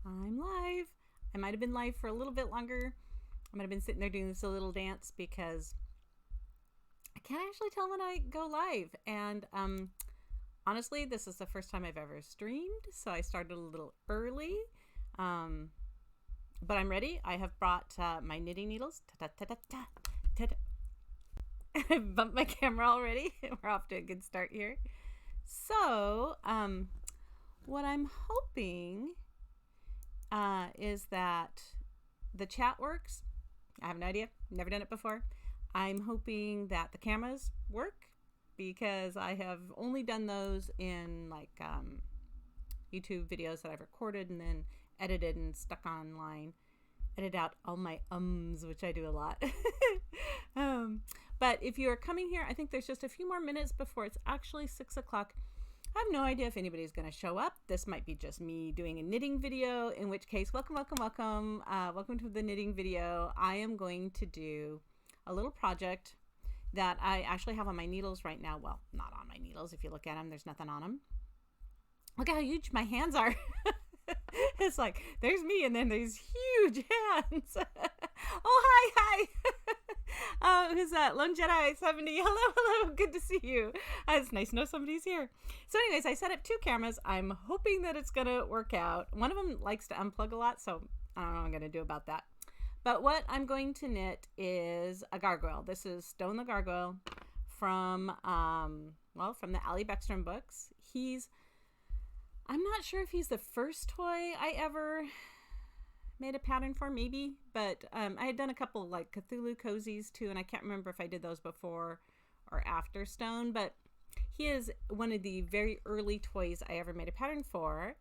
I'm live. I might have been live for a little bit longer. I might have been sitting there doing this little dance because I can't actually tell when I go live. And honestly, this is the first time I've ever streamed, so I started a little early. But I'm ready. I have brought my knitting needles. I bumped my camera already. We're off to a good start here. So, what I'm hoping is that the chat works. I have no idea. Never done it before. I'm hoping that the cameras work because I have only done those in like YouTube videos that I've recorded and then edited and stuck online. Edit out all my which I do a lot. But if you're coming here, I think there's just a few more minutes before it's actually 6 o'clock. I have no idea if anybody's going to show up. This might be just me doing a knitting video, in which case, welcome, welcome, welcome. Welcome to the knitting video. I am going to do a little project that I actually have on my needles right now. Well, not on my needles. If you look at them, there's nothing on them. Look how huge my hands are. It's like, there's me and then there's huge hands. Oh, hi. Who's that? Lone Jedi 70. Hello. Good to see you. It's nice to know somebody's here. So anyways, I set up 2 cameras. I'm hoping that it's going to work out. One of them likes to unplug a lot, so I don't know what I'm going to do about that. But what I'm going to knit is a gargoyle. This is Stone the Gargoyle from the Allie Beckstrom books. I'm not sure if he's the first toy I ever made a pattern for, maybe, but I had done a couple like Cthulhu cozies too, and I can't remember if I did those before or after Stone, but he is one of the very early toys I ever made a pattern for.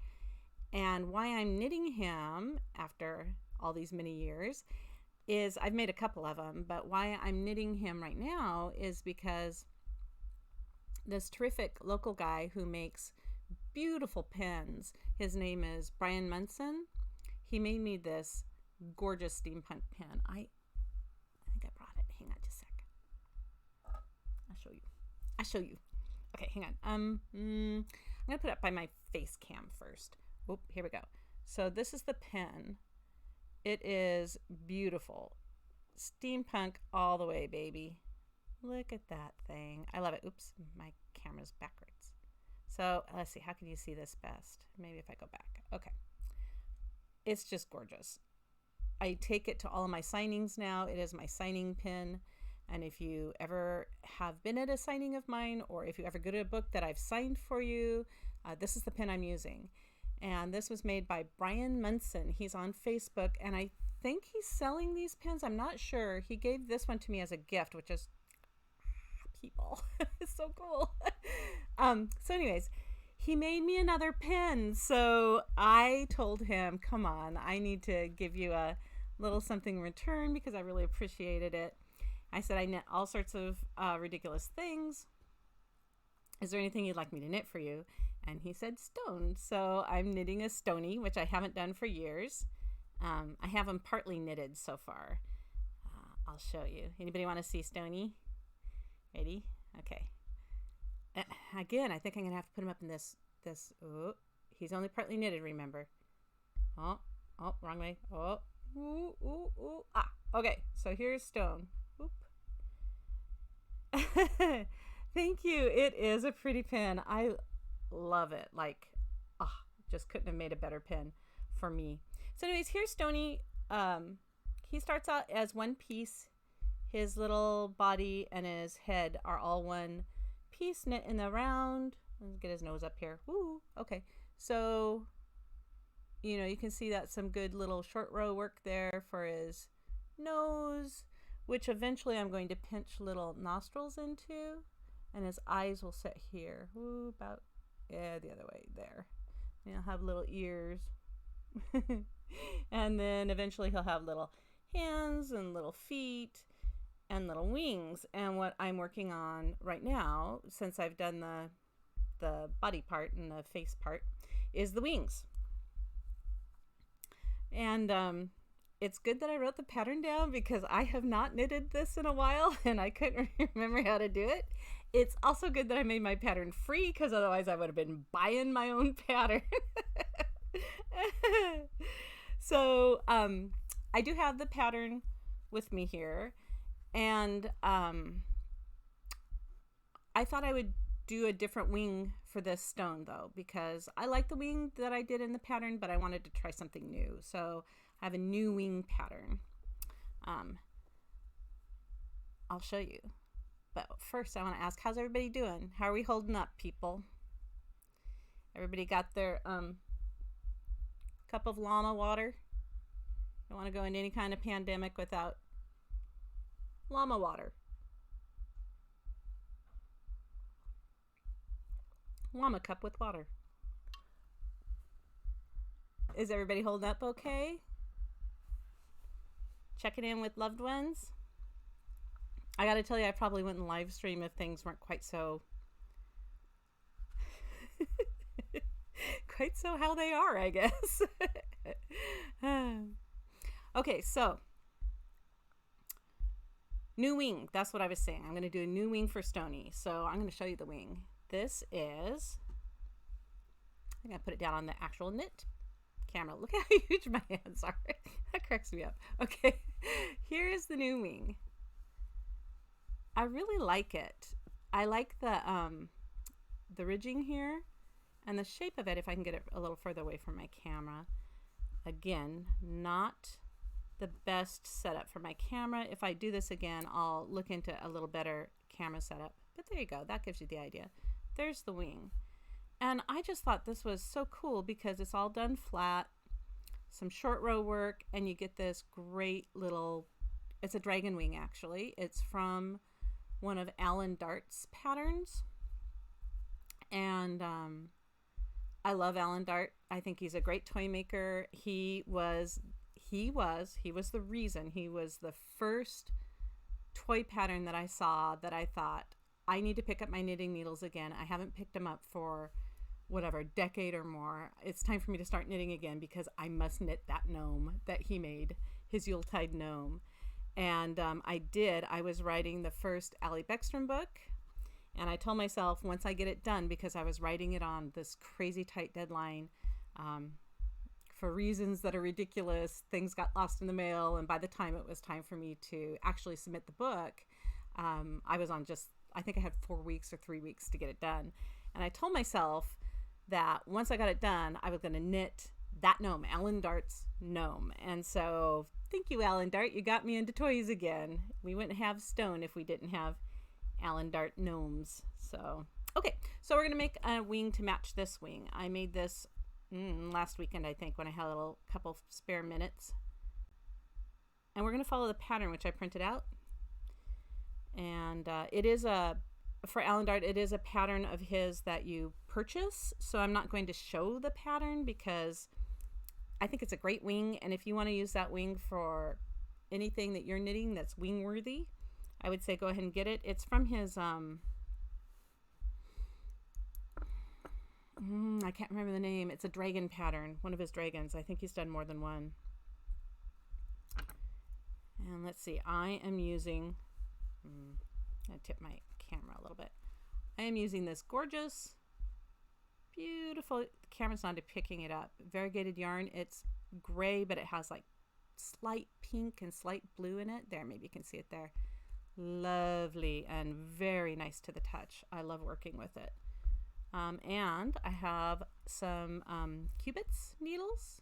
And why I'm knitting him after all these many years is I've made a couple of them, but why I'm knitting him right now is because this terrific local guy who makes beautiful pins, his name is Brian Munson. He made me this gorgeous steampunk pin. I think I brought it. Hang on just a sec. I'll show you. Okay, hang on. I'm gonna put it up by my face cam first. Oop, here we go. So this is the pin. It is beautiful. Steampunk all the way, baby. Look at that thing. I love it. Oops, my camera's backwards. So let's see, how can you see this best? Maybe if I go back. Okay. It's just gorgeous. I take it to all of my signings now. It is my signing pin. And if you ever have been at a signing of mine, or if you ever go to a book that I've signed for you, this is the pin I'm using. And this was made by Brian Munson. He's on Facebook, and I think he's selling these pins. I'm not sure. He gave this one to me as a gift, which is people. It's so cool. So anyways, he made me another pin. So I told him, come on, I need to give you a little something in return because I really appreciated it. I said, I knit all sorts of ridiculous things. Is there anything you'd like me to knit for you? And he said stone. So I'm knitting a stony, which I haven't done for years. I have them partly knitted so far. I'll show you. Anybody want to see stony? Ready? Okay. Again, I think I'm going to have to put him up in this. Oh, he's only partly knitted, remember. Oh, wrong way. Oh, ooh. Ah, okay. So here's stone. Oop. Thank you. It is a pretty pin. I love it. Like, just couldn't have made a better pin for me. So anyways, here's Stony. He starts out as one piece. His little body and his head are all one piece knit in the round. Let's get his nose up here. Woo. Okay. So, you can see that some good little short row work there for his nose, which eventually I'm going to pinch little nostrils into, and his eyes will sit here. Woo, the other way there. And he'll have little ears. And then eventually he'll have little hands and little feet and little wings. And what I'm working on right now, since I've done the body part and the face part, is the wings. And it's good that I wrote the pattern down because I have not knitted this in a while and I couldn't remember how to do it. It's also good that I made my pattern free because otherwise I would have been buying my own pattern. So I do have the pattern with me here, and I thought I would do a different wing for this stone though, because I like the wing that I did in the pattern, but I wanted to try something new. So I have a new wing pattern. I'll show you. But first I want to ask, how's everybody doing? How are we holding up, people? Everybody got their cup of llama water? Don't want to go into any kind of pandemic without llama water. Llama cup with water. Is everybody holding up okay? Checking in with loved ones? I gotta tell you, I probably wouldn't live stream if things weren't quite so quite so how they are, I guess. Okay, so new wing. That's what I was saying. I'm going to do a new wing for Stony. So I'm going to show you the wing. This is, I'm going to put it down on the actual knit camera. Look how huge my hands are. That cracks me up. Okay, here is the new wing. I really like it. I like the ridging here and the shape of it. If I can get it a little further away from my camera. Again, not the best setup for my camera. If I do this again, I'll look into a little better camera setup. But there you go. That gives you the idea. There's the wing. And I just thought this was so cool because it's all done flat, some short row work, and you get this great little, it's a dragon wing actually. It's from one of Alan Dart's patterns. And I love Alan Dart. I think he's a great toy maker. He was the reason. He was the first toy pattern that I saw that I thought, I need to pick up my knitting needles again. I haven't picked them up for whatever, decade or more. It's time for me to start knitting again because I must knit that gnome that he made, his Yuletide gnome. And I did. I was writing the first Allie Beckstrom book, and I told myself once I get it done, because I was writing it on this crazy tight deadline, for reasons that are ridiculous, things got lost in the mail, and by the time it was time for me to actually submit the book, I was on just, I think I had 4 weeks or 3 weeks to get it done. And I told myself that once I got it done, I was going to knit that gnome, Alan Dart's gnome. And so thank you, Alan Dart. You got me into toys again. We wouldn't have Stone if we didn't have Alan Dart gnomes. So, okay. So we're going to make a wing to match this wing. I made this last weekend, I think, when I had a little couple spare minutes. And we're going to follow the pattern, which I printed out. And it is for Alan Dart, it is a pattern of his that you purchase. So I'm not going to show the pattern because I think it's a great wing. And if you want to use that wing for anything that you're knitting that's wing worthy, I would say go ahead and get it. It's from his, I can't remember the name. It's a dragon pattern, one of his dragons. I think he's done more than one. And let's see, I am using, I'm going to tip my camera a little bit. I am using this gorgeous, beautiful, the camera's not picking it up, variegated yarn. It's gray, but it has like slight pink and slight blue in it. There, maybe you can see it there. Lovely and very nice to the touch. I love working with it. And I have some cubits needles.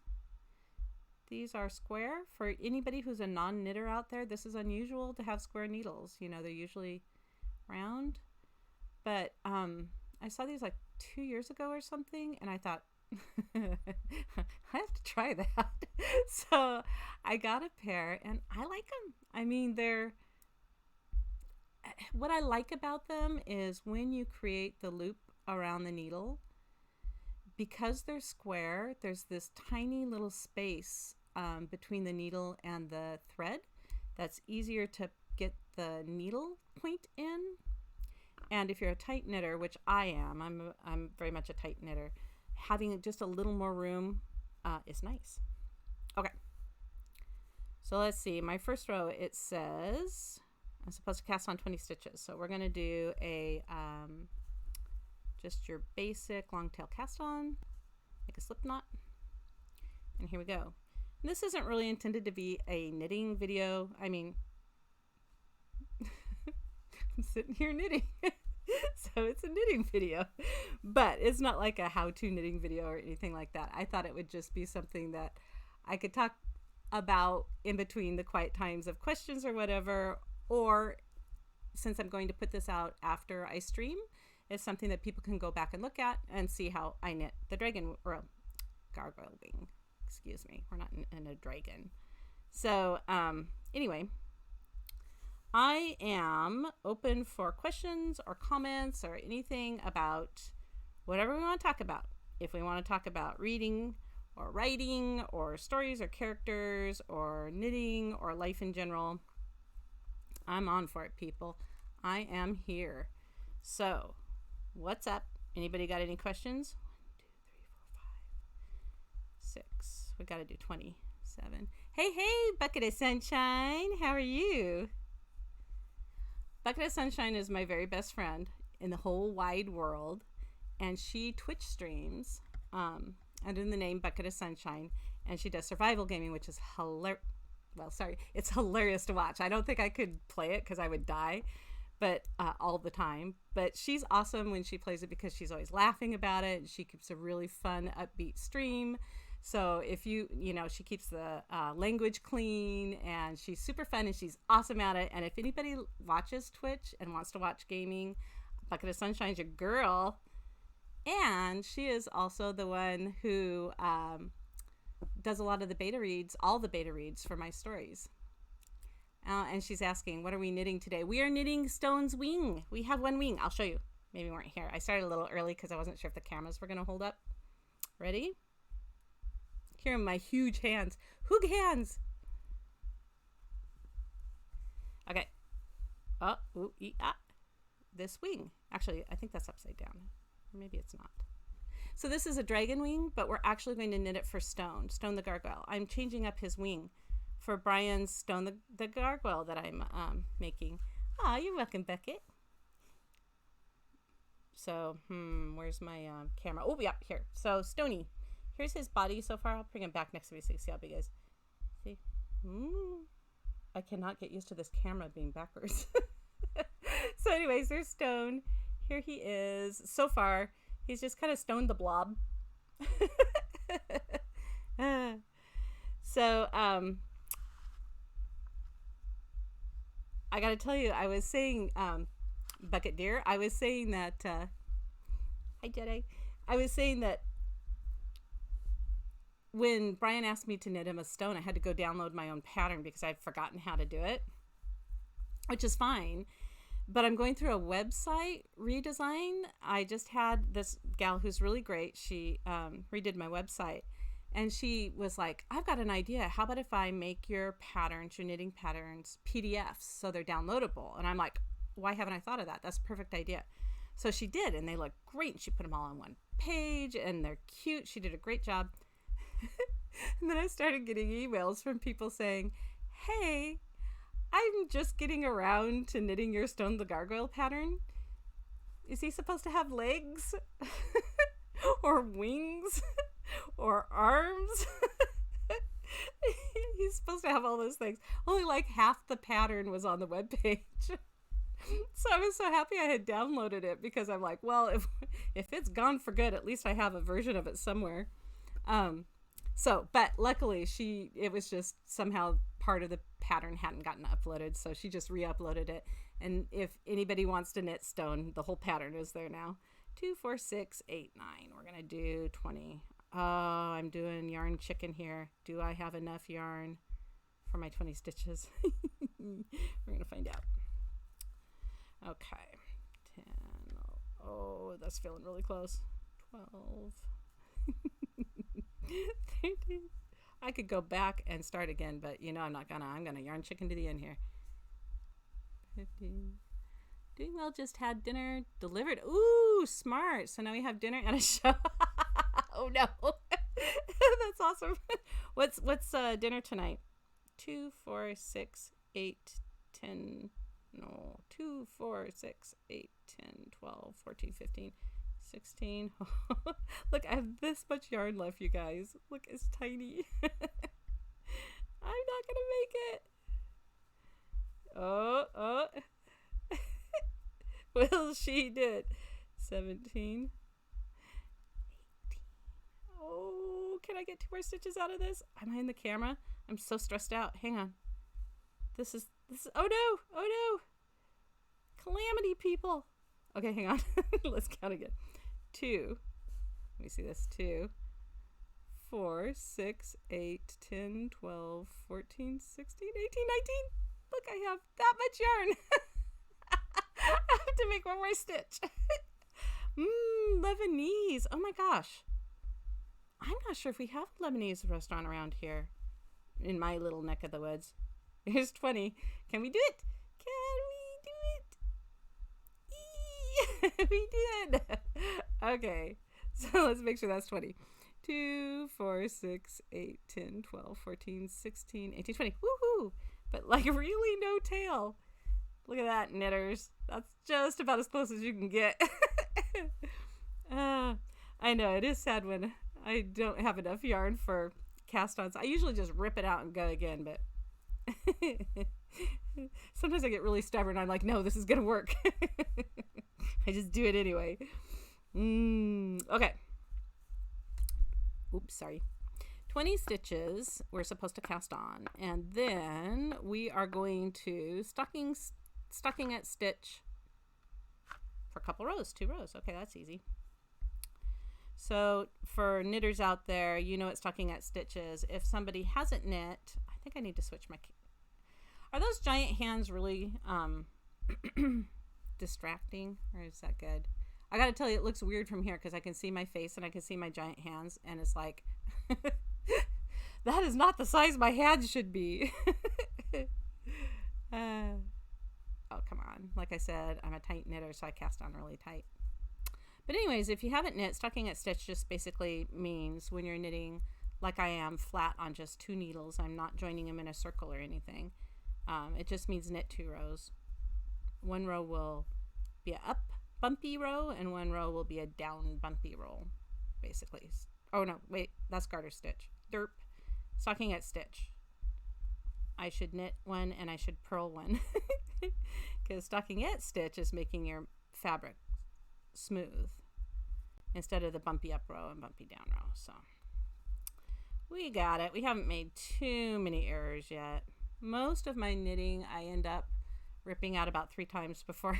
These are square. For anybody who's a non-knitter out there, this is unusual to have square needles. You know, they're usually round. But I saw these like 2 years ago or something, and I thought, I have to try that. So I got a pair, and I like them. I mean, what I like about them is when you create the loop around the needle, because they're square, there's this tiny little space between the needle and the thread that's easier to get the needle point in. And if you're a tight knitter, which I am, I'm very much a tight knitter, having just a little more room is nice. Okay, so let's see. My first row, it says I'm supposed to cast on 20 stitches. So we're going to do a just your basic long tail cast on, make a slip knot, and here we go. This isn't really intended to be a knitting video. I mean, I'm sitting here knitting. So it's a knitting video, but it's not like a how-to knitting video or anything like that. I thought it would just be something that I could talk about in between the quiet times of questions or whatever, or since I'm going to put this out after I stream, it's something that people can go back and look at and see how I knit the dragon or gargoyle wing. Excuse me, we're not in a dragon. So anyway, I am open for questions or comments or anything about whatever we want to talk about. If we want to talk about reading or writing or stories or characters or knitting or life in general, I'm on for it, people. I am here. So, what's up? Anybody got any questions? 1, 2, 3, 4, 5, 6. We got to do 27. Hey, Bucket of Sunshine. How are you? Bucket of Sunshine is my very best friend in the whole wide world, and she Twitch streams under the name Bucket of Sunshine, and she does survival gaming, which is hilarious. Well, sorry, it's hilarious to watch. I don't think I could play it because I would die, but all the time. But she's awesome when she plays it because she's always laughing about it, and she keeps a really fun, upbeat stream. So if you know, she keeps the language clean, and she's super fun, and she's awesome at it. And if anybody watches Twitch and wants to watch gaming, Bucket of Sunshine's your girl. And she is also the one who does a lot of the beta reads, all the beta reads for my stories. And she's asking, what are we knitting today? We are knitting Stone's wing. We have one wing. I'll show you. Maybe you weren't here. I started a little early because I wasn't sure if the cameras were going to hold up. Ready? Here are my huge hands. Hoog hands. Okay. Oh, ooh, this wing. Actually, I think that's upside down. Or maybe it's not. So this is a dragon wing, but we're actually going to knit it for Stone the gargoyle. I'm changing up his wing for Brian's Stone the gargoyle that I'm making. Ah, you're welcome, Beckett. So, where's my camera? Oh, yeah, here. So, Stony. Here's his body so far. I'll bring him back next to me so you see how big he is. See? I cannot get used to this camera being backwards. So anyways, there's Stone. Here he is. So far, he's just kind of Stone the blob. So, I gotta tell you, I was saying, Bucket Deer, I was saying that, hi Jedi, I was saying that when Brian asked me to knit him a stone, I had to go download my own pattern because I'd forgotten how to do it, which is fine. But I'm going through a website redesign. I just had this gal who's really great. She redid my website, and she was like, I've got an idea. How about if I make your patterns, your knitting patterns, PDFs so they're downloadable? And I'm like, why haven't I thought of that? That's a perfect idea. So she did, and they look great. She put them all on one page, and they're cute. She did a great job. And then I started getting emails from people saying, hey, I'm just getting around to knitting your Stone the gargoyle pattern. Is he supposed to have legs? Or wings? Or arms? He's supposed to have all those things. Only like half the pattern was on the webpage. So I was so happy I had downloaded it because I'm like, well, if it's gone for good, at least I have a version of it somewhere. But luckily it was just somehow part of the pattern hadn't gotten uploaded, so she just re-uploaded it. And if anybody wants to knit Stone, the whole pattern is there now. 2, 4, 6, 8, 9. We're gonna do 20. Oh, I'm doing yarn chicken here. Do I have enough yarn for my 20 stitches? We're gonna find out. Okay, 10. Oh, that's feeling really close. 12. 13. I could go back and start again, but you know I'm not gonna. I'm gonna yarn chicken to the end here. 15. Doing well, just had dinner delivered. Ooh, smart. So now we have dinner and a show. Oh no. That's awesome. What's dinner tonight? 2, 4, 6, 8, 10. No, 2, 4, 6, 8, 10, 12, 14, 15, 16. Look, I have this much yarn left, you guys. Look, it's tiny. not gonna make it. Will she do it? 17. 18. Oh, can I get 2 more stitches out of this? Am I in the camera? I'm so stressed out. Hang on. This is, oh no. Calamity, people. Okay, hang on. Let's count again. 2. Let me see this. 2, 4, 6, 8, 10, 12, 14, 16, 18, 19. Look, I have that much yarn. I have to make 1 more stitch. Lebanese. Oh my gosh. I'm not sure if we have a Lebanese restaurant around here in my little neck of the woods. Here's 20. Can we do it? Can we do it? We did. Okay. So let's make sure that's 20. 2, 4, 6, 8, 10, 12, 14, 16, 18, 20. Woohoo! But like really no tail. Look at that, knitters. That's just about as close as you can get. I know, it is sad when I don't have enough yarn for cast-ons. I usually just rip it out and go again, but sometimes I get really stubborn. I'm like, no, this is going to work. I just do it anyway. Okay. Oops, sorry. 20 stitches we're supposed to cast on, and then we are going to stocking at stitch for a couple rows, 2 rows. Okay, that's easy. So for knitters out there, you know what stocking at stitch is. If somebody hasn't knit, I think I need to switch my... Are those giant hands really distracting, or is that good? I gotta tell you, it looks weird from here because I can see my face and I can see my giant hands, and it's like, that is not the size my hands should be. Oh, come on. Like I said, I'm a tight knitter, so I cast on really tight. But anyways, if you haven't knit, stocking at stitch just basically means when you're knitting like I am, flat on just 2 needles, I'm not joining them in a circle or anything. It just means knit 2 rows. 1 row will be an up bumpy row, and 1 row will be a down bumpy row, basically. Oh no, wait, that's garter stitch. Derp. Stocking at stitch. I should knit 1 and I should purl 1. Because stocking at stitch is making your fabric smooth instead of the bumpy up row and bumpy down row. So we got it. We haven't made too many errors yet. Most of my knitting I end up ripping out about 3 times before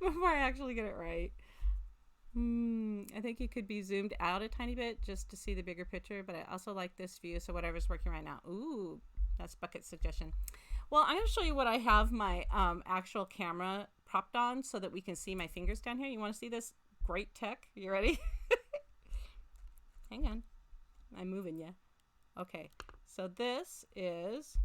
before I actually get it right. I think it could be zoomed out a tiny bit just to see the bigger picture, but I also like this view, so whatever's working right now. Ooh, that's Bucket's suggestion. Well, I'm going to show you what I have my actual camera propped on so that we can see my fingers down here. You want to see this great tech? You ready? Hang on. I'm moving you. Okay, so this is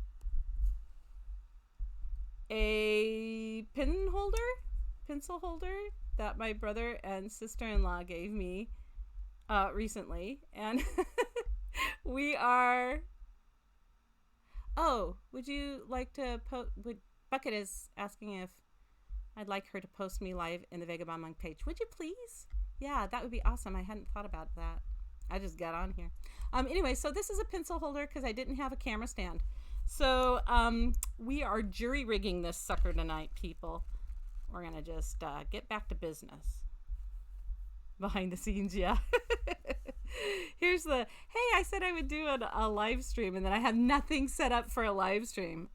a pencil holder that my brother and sister-in-law gave me recently, and we are... Oh, would you like to Bucket is asking if I'd like her to post me live in the Vagabond Monk page. Would you please? Yeah, that would be awesome. I hadn't thought about that. I just got on here. Anyway, so this is a pencil holder because I didn't have a camera stand. So we are jury rigging this sucker tonight, people. We're going to just get back to business. Behind the scenes, yeah. Here's the, hey, I said I would do a live stream, and then I have nothing set up for a live stream.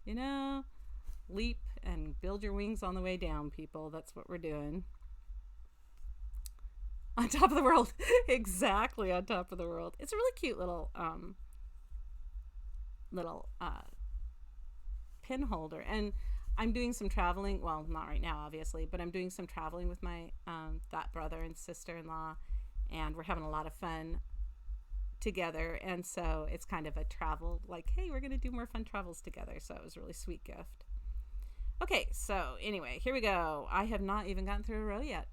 You know, leap and build your wings on the way down, people. That's what we're doing. On top of the world. Exactly, on top of the world. It's a really cute little pin holder. And I'm doing some traveling. Well, not right now, obviously, but I'm doing some traveling with my that brother and sister-in-law, and we're having a lot of fun together. And so it's kind of a travel, like, hey, we're going to do more fun travels together. So it was a really sweet gift. Okay, so anyway, here we go. I have not even gotten through a row yet.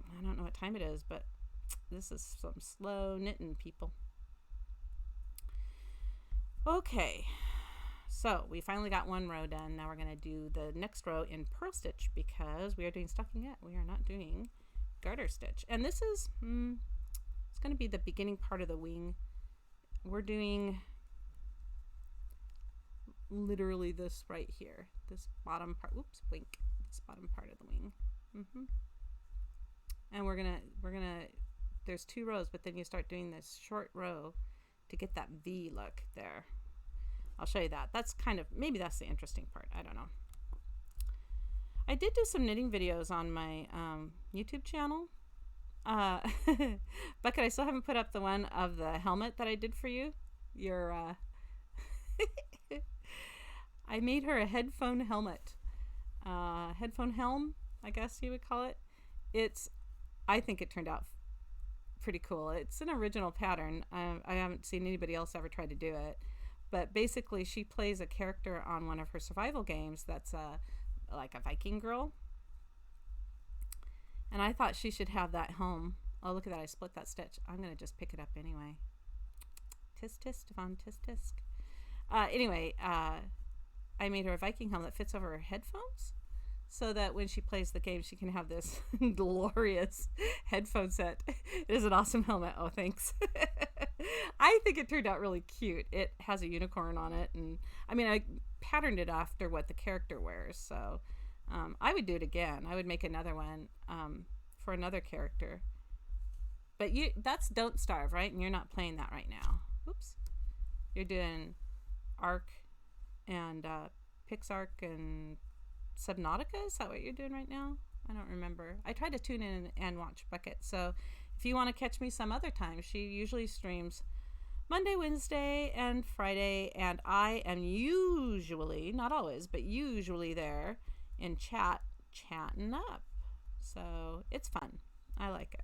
I don't know what time it is, but this is some slow knitting, people. Okay, so we finally got 1 row done. Now we're going to do the next row in purl stitch because we are doing stockingette. We are not doing garter stitch. And this is, it's going to be the beginning part of the wing. We're doing literally this right here, this bottom part. Oops, wink. This bottom part of the wing. And we're gonna. There's 2 rows, but then you start doing this short row to get that V look there. I'll show you that. That's kind of, maybe that's the interesting part. I don't know. I did do some knitting videos on my YouTube channel. Bucket, I still haven't put up the one of the helmet that I did for you. Your I made her a headphone helmet. Headphone helm, I guess you would call it. I think it turned out pretty cool. It's an original pattern. I haven't seen anybody else ever try to do it. But basically, she plays a character on one of her survival games that's like a Viking girl. And I thought she should have that helm. Oh, look at that. I split that stitch. I'm going to just pick it up anyway. Tisk, tisk, Stefan, tisk, tisk. Anyway, I made her a Viking helmet that fits over her headphones so that when she plays the game, she can have this glorious headphone set. It is an awesome helmet. Oh, thanks. I think it turned out really cute. It has a unicorn on it. And I mean, I patterned it after what the character wears. So I would do it again. I would make another one for another character. But that's Don't Starve, right? And you're not playing that right now. Oops. You're doing Arc and Pixark and Subnautica. Is that what you're doing right now? I don't remember. I tried to tune in and watch Bucket. So if you want to catch me some other time, she usually streams Monday, Wednesday, and Friday. And I am usually, not always, but usually there in chatting up. So it's fun. I like it.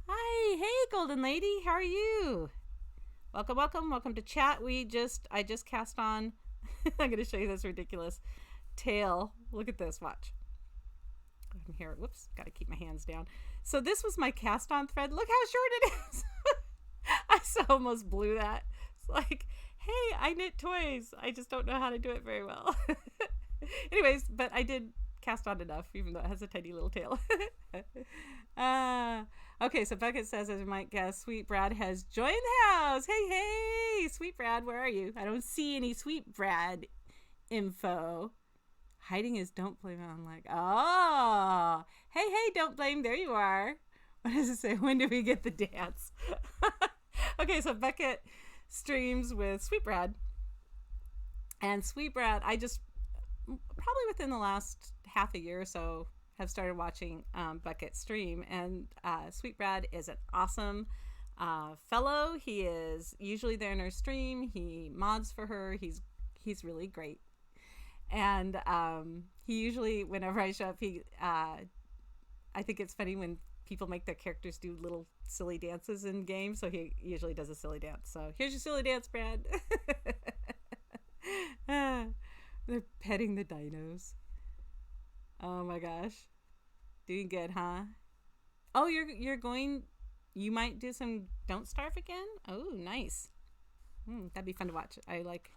Hi, hey, Golden Lady, how are you? Welcome, welcome, welcome to chat. I just cast on. I'm going to show you this ridiculous tail. Look at this, watch. I'm here. Whoops, got to keep my hands down. So this was my cast on thread. Look how short it is. I so almost blew that. It's like, hey, I knit toys. I just don't know how to do it very well. Anyways, but I did cast on enough, even though it has a tiny little tail. Okay, so Bucket says, as you might guess, Sweet Brad has joined the house. Hey, Sweet Brad, where are you? I don't see any Sweet Brad info. Hiding his Don't Blame. I'm like, oh, hey, Don't Blame. There you are. What does it say? When do we get the dance? Okay, so Bucket streams with Sweet Brad. And Sweet Brad, I just, probably within the last half a year or so, have started watching Bucket stream, and Sweet Brad is an awesome fellow. He is usually there in her stream. He mods for her. He's really great, and he usually, whenever I show up, I think it's funny when people make their characters do little silly dances in games, so he usually does a silly dance. So here's your silly dance, Brad. They're petting the dinos. Oh my gosh. Doing good, huh? Oh, you might do some Don't Starve again? Oh, nice. That'd be fun to watch. I like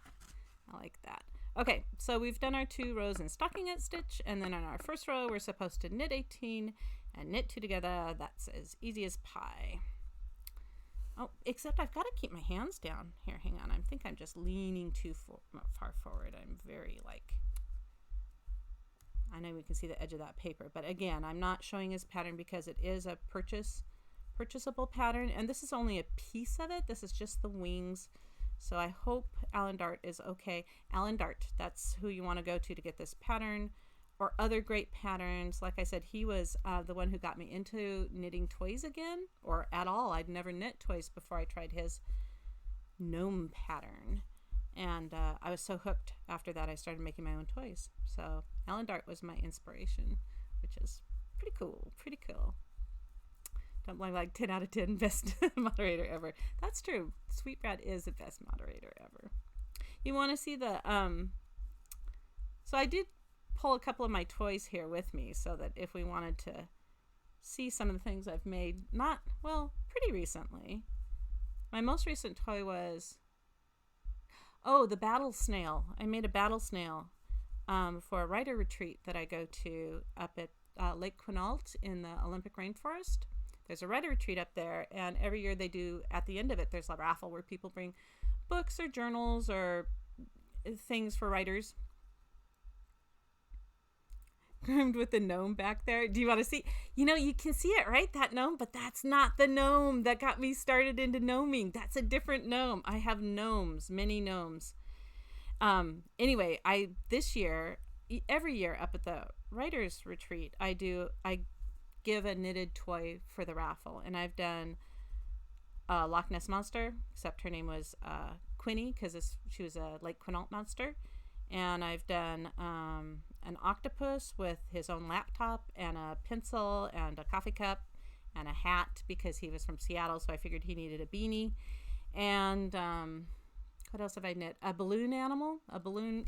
that. Okay, so we've done our 2 rows in stockinette stitch, and then on our first row, we're supposed to knit 18 and knit 2 together. That's as easy as pie. Oh, except I've got to keep my hands down. Here, hang on. I think I'm just leaning too far forward. I'm very I know we can see the edge of that paper, but again, I'm not showing his pattern because it is a purchasable pattern, and this is only a piece of it. This is just the wings. So I hope Alan Dart is okay. Alan Dart, that's who you want to go to get this pattern or other great patterns. Like I said, he was the one who got me into knitting toys again, or at all. I'd never knit toys before I tried his gnome pattern. And I was so hooked after that, I started making my own toys. So Alan Dart was my inspiration, which is pretty cool. Pretty cool. Don't blame, 10 out of 10 best moderator ever. That's true. Sweet Brad is the best moderator ever. You want to see the... So I did pull a couple of my toys here with me so that if we wanted to see some of the things I've made, pretty recently. My most recent toy was... Oh, the battle snail. I made a battle snail for a writer retreat that I go to up at Lake Quinault in the Olympic Rainforest. There's a writer retreat up there, and every year they do, at the end of it, there's a raffle where people bring books or journals or things for writers. Groomed with the gnome back there. Do you want to see? You know, you can see it, right? That gnome, but that's not the gnome that got me started into gnoming. That's a different gnome. I have gnomes, many gnomes. Anyway, this year, every year up at the writers retreat, I give a knitted toy for the raffle, and I've done a Loch Ness monster, except her name was Quinny because she was a Lake Quinault monster. And I've done an octopus with his own laptop and a pencil and a coffee cup and a hat because he was from Seattle, so I figured he needed a beanie. And what else have I knit? A balloon animal. A balloon.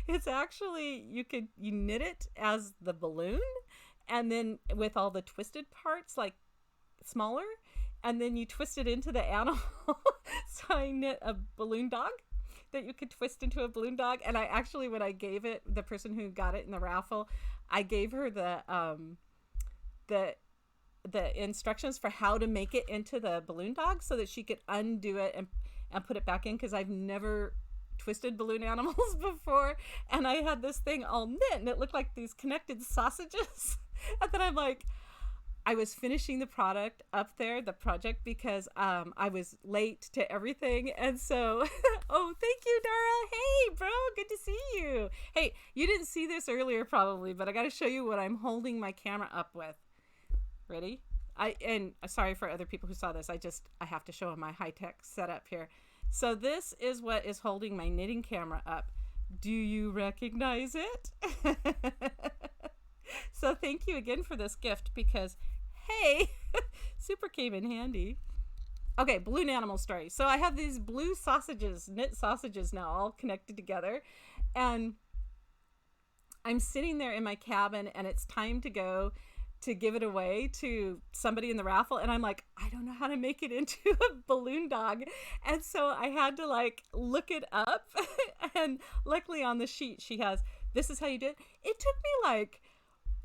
It's actually, you knit it as the balloon, and then with all the twisted parts, like smaller, and then you twist it into the animal. So I knit a balloon dog that you could twist into a balloon dog. And I actually, when I gave it, the person who got it in the raffle, I gave her the instructions for how to make it into the balloon dog so that she could undo it and put it back in, because I've never twisted balloon animals before. And I had this thing all knit and it looked like these connected sausages. And then I'm like, I was finishing the project because I was late to everything. And so, oh, thank you, Dara. Hey, bro, good to see you. Hey, you didn't see this earlier probably, but I got to show you what I'm holding my camera up with. Ready? And sorry for other people who saw this. I have to show them my high-tech setup here. So this is what is holding my knitting camera up. Do you recognize it? So thank you again for this gift because, hey, super came in handy. Okay, balloon animal story. So I have these blue sausages, knit sausages now, all connected together. And I'm sitting there in my cabin and it's time to go to give it away to somebody in the raffle. And I'm like, I don't know how to make it into a balloon dog. And so I had to like look it up. And luckily on the sheet, she has, this is how you do it. It took me like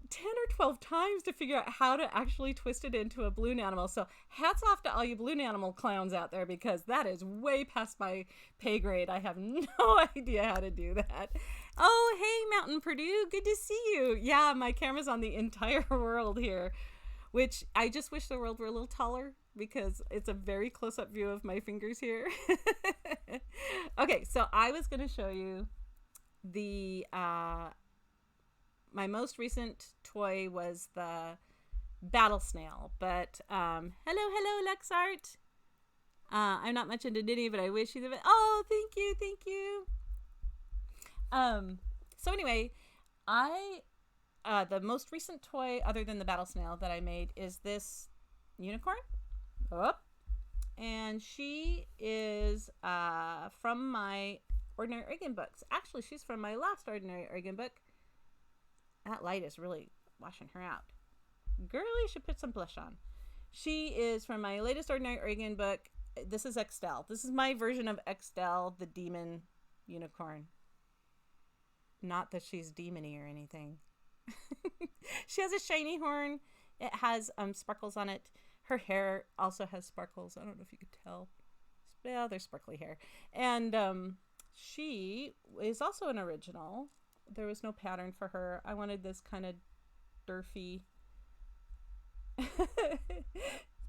10 or 12 times to figure out how to actually twist it into a balloon animal. So hats off to all you balloon animal clowns out there, because that is way past my pay grade. I have no idea how to do that. Oh, hey, Mountain Purdue. Good to see you. Yeah, my camera's on the entire world here, which I just wish the world were a little taller because it's a very close-up view of my fingers here. Okay, so I was going to show you the... my most recent toy was the battle snail, but hello Lexart. I'm not much into knitting, but I wish you the best. Oh, thank you. So anyway, the most recent toy other than the battle snail that I made is this unicorn. Oh, and she is from my Ordinary Oregon books. Actually, she's from my last Ordinary Oregon book. That light is really washing her out. Girl, you should put some blush on. She is from my latest Ordinary Oregon book. This is Extel. This is my version of Extel, the demon unicorn. Not that she's demony or anything. She has a shiny horn. It has sparkles on it. Her hair also has sparkles. I don't know if you could tell. Yeah, there's sparkly hair. And she is also an original. There was no pattern for her. I wanted this kind of derfy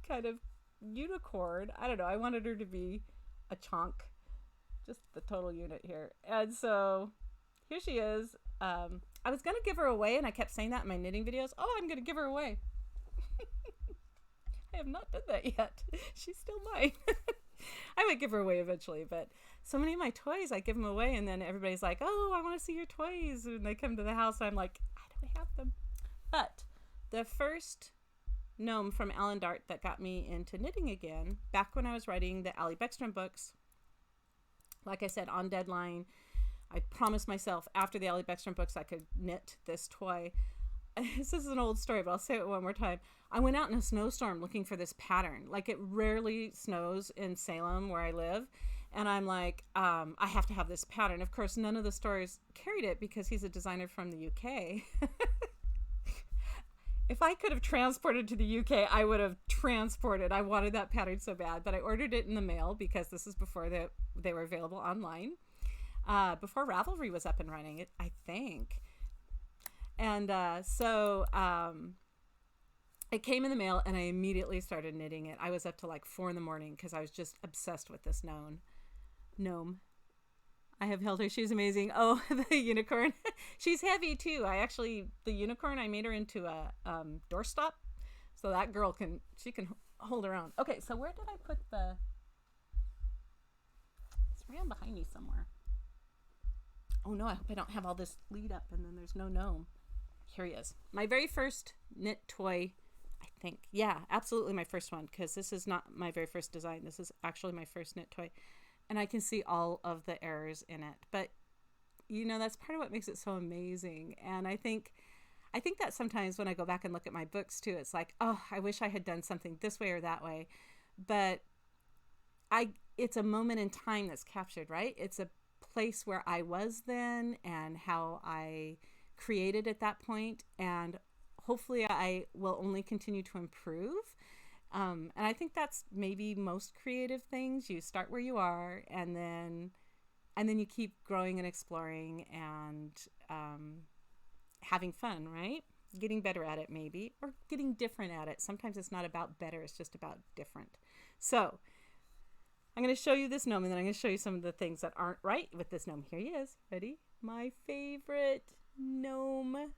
kind of unicorn. I don't know. I wanted her to be a chonk. Just the total unit here. And so here she is. I was going to give her away, and I kept saying that in my knitting videos. Oh, I'm going to give her away. I have not done that yet. She's still mine. I might give her away eventually, but so many of my toys, I give them away, and then everybody's like, oh, I want to see your toys. When they come to the house, I'm like, I don't have them. But the first gnome from Alan Dart that got me into knitting again, back when I was writing the Allie Beckstrom books, like I said, on deadline, I promised myself after the Allie Beckstrom books I could knit this toy. This is an old story, but I'll say it one more time. I went out in a snowstorm looking for this pattern. Like, it rarely snows in Salem where I live. And I'm like, I have to have this pattern. Of course, none of the stores carried it because he's a designer from the UK. If I could have transported to the UK, I would have transported. I wanted that pattern so bad, but I ordered it in the mail because this is before they were available online. Before Ravelry was up and running, I think. And it came in the mail, and I immediately started knitting it. I was up to like 4 a.m. because I was just obsessed with this gnome. I have held her. She's amazing. Oh, the unicorn. She's heavy too. The unicorn, I made her into a doorstop, so that girl can hold her own. Okay, so where did I put it's ran behind me somewhere. Oh no, I hope I don't have all this lead up and then there's no gnome. Here he is. My very first knit toy, I think. Yeah, absolutely my first one, because this is not my very first design. This is actually my first knit toy. And I can see all of the errors in it. But, that's part of what makes it so amazing. And I think that sometimes when I go back and look at my books too, it's like, oh, I wish I had done something this way or that way. But it's a moment in time that's captured, right? It's a place where I was then and how I created at that point. And hopefully I will only continue to improve. And I think that's maybe most creative things. You start where you are, and then you keep growing and exploring and having fun, right? Getting better at it maybe, or getting different at it. Sometimes it's not about better, it's just about different. So I'm going to show you this gnome, and then I'm going to show you some of the things that aren't right with this gnome. Here he is. Ready? My favorite gnome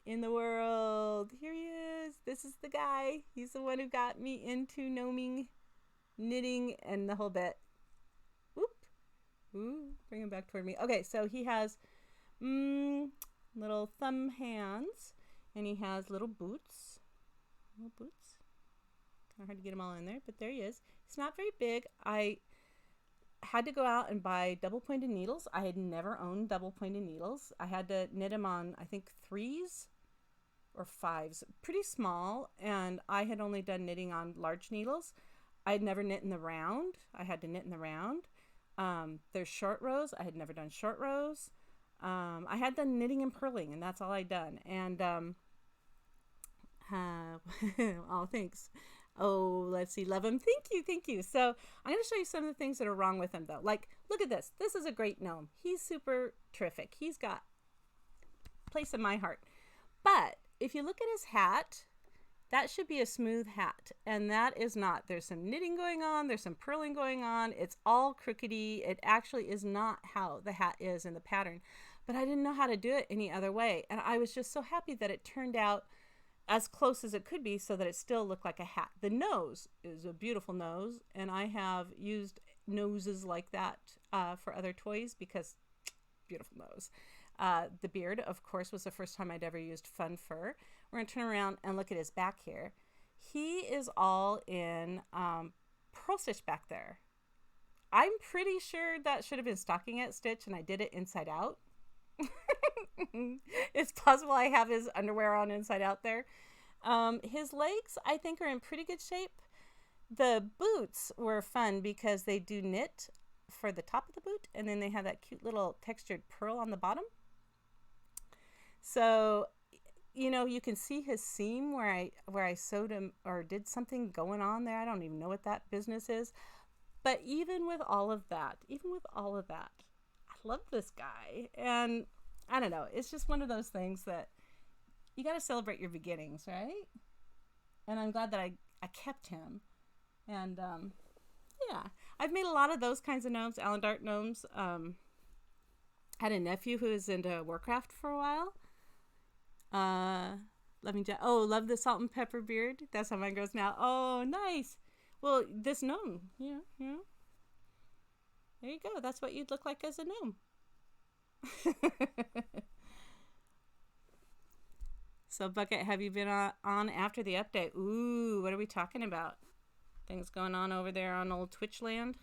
in the world. Here he is. This is the guy. He's the one who got me into gnoming, knitting, and the whole bit. Whoop. Ooh, bring him back toward me. Okay, so he has little thumb hands, and he has little boots. Little boots. Kind of hard to get them all in there, but there he is. He's not very big. I had to go out and buy double pointed needles. I had never owned double pointed needles. I had to knit them on, I think, 3s or 5s, pretty small, and I had only done knitting on large needles. I had never knit in the round. I had to knit in the round. There's short rows. I had never done short rows. I had done knitting and purling, and that's all I'd done. And oh, thanks. Oh, let's see. Love him. Thank you. So I'm going to show you some of the things that are wrong with him, though. Like, look at this. This is a great gnome. He's super terrific. He's got a place in my heart. But if you look at his hat, that should be a smooth hat. And that is not. There's some knitting going on. There's some purling going on. It's all crookedy. It actually is not how the hat is in the pattern. But I didn't know how to do it any other way. And I was just so happy that it turned out as close as it could be so that it still looked like a hat. The nose is a beautiful nose, and I have used noses like that for other toys because beautiful nose. The beard, of course, was the first time I'd ever used fun fur. We're going to turn around and look at his back here. He is all in pearl stitch back there. I'm pretty sure that should have been stockinette stitch, and I did it inside out. It's possible I have his underwear on inside out there. His legs, I think, are in pretty good shape. The boots were fun because they do knit for the top of the boot, and then they have that cute little textured pearl on the bottom. So, you can see his seam where I sewed him or did something going on there. I don't even know what that business is. But even with all of that, I love this guy. And I don't know, it's just one of those things that you got to celebrate your beginnings, right? And I'm glad that I kept him. And yeah, I've made a lot of those kinds of gnomes, Alan Dart gnomes. Had a nephew who was into Warcraft for a while. Love the salt and pepper beard. That's how mine goes now. Oh, nice. Well, this gnome, yeah. There you go. That's what you'd look like as a gnome. So, Bucket, have you been on after the update? Ooh, what are we talking about? Things going on over there on old Twitch land?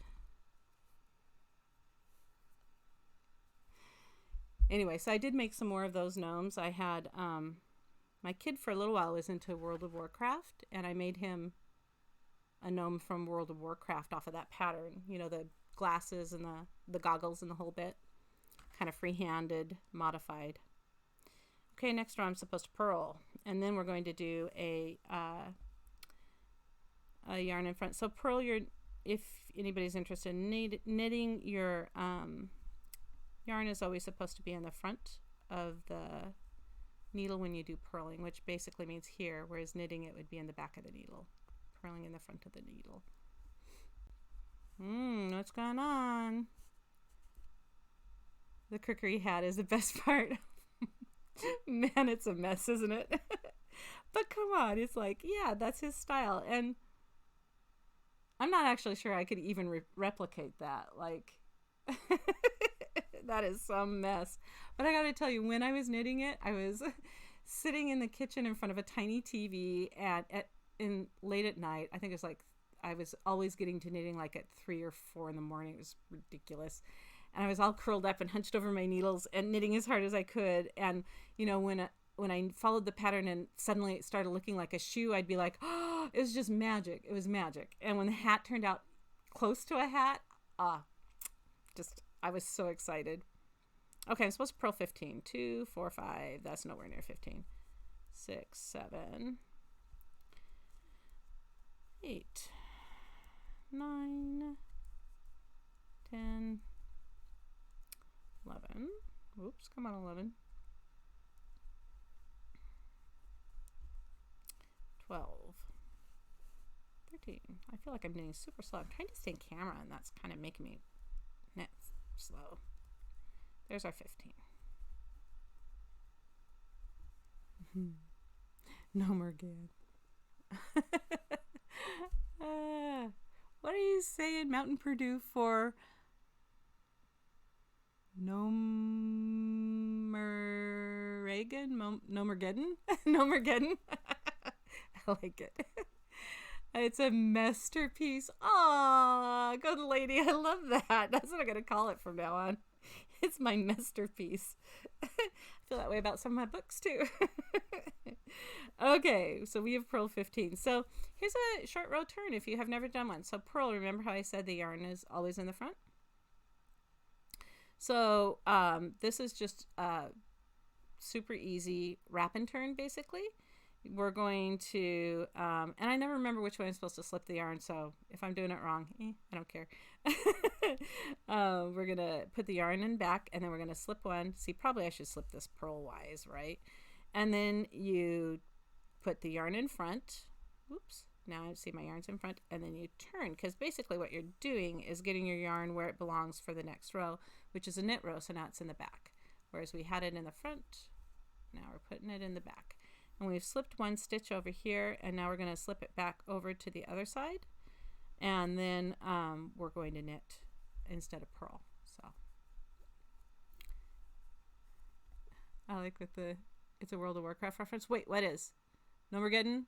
Anyway, so I did make some more of those gnomes. I had, my kid for a little while was into World of Warcraft, and I made him a gnome from World of Warcraft off of that pattern. The glasses and the goggles and the whole bit. Kind of free-handed, modified. Okay, next row I'm supposed to purl, and then we're going to do a yarn in front. So purl your, if anybody's interested in knitting, your yarn is always supposed to be in the front of the needle when you do purling, which basically means here, whereas knitting it would be in the back of the needle. Purling in the front of the needle. What's going on? The cookery hat is the best part. Man, it's a mess, isn't it? But come on, it's like, yeah, that's his style. And I'm not actually sure I could even replicate that. Like, that is some mess. But I gotta tell you, when I was knitting it, I was sitting in the kitchen in front of a tiny TV late at night. I think it was like, I was always getting to knitting like at 3 or 4 in the morning. It was ridiculous. And I was all curled up and hunched over my needles and knitting as hard as I could. And, you know, when I followed the pattern and suddenly it started looking like a shoe, I'd be like, oh, it was just magic. It was magic. And when the hat turned out close to a hat, I was so excited. Okay, I'm supposed to purl 15. 2, 4, 5. That's nowhere near 15. 6, 7, 8, 9, 10, 11. Oops, come on, 11. 12. 13. I feel like I'm knitting super slow. I'm trying to stay in camera, and that's kind of making me knit slow. There's our 15. No more again. What are you saying, Mountain Purdue, for Nomergeddon? Nomergeddon? I like it. It's a masterpiece. Aw, good lady. I love that. That's what I'm going to call it from now on. It's my masterpiece. I feel that way about some of my books too. Okay, so we have purl 15. So here's a short row turn if you have never done one. So purl, remember how I said the yarn is always in the front? So this is just super easy wrap and turn basically. We're going to, and I never remember which way I'm supposed to slip the yarn, so if I'm doing it wrong, I don't care. We're going to put the yarn in back, and then we're going to slip one. See, probably I should slip this purl-wise, right? And then you put the yarn in front. Oops, now I see my yarn's in front, and then you turn, because basically what you're doing is getting your yarn where it belongs for the next row, which is a knit row, so now it's in the back. Whereas we had it in the front, now we're putting it in the back. And we've slipped one stitch over here, and now we're going to slip it back over to the other side, and then we're going to knit instead of purl. So I like with the, it's a World of Warcraft reference. Wait, what is? Nomergeddon?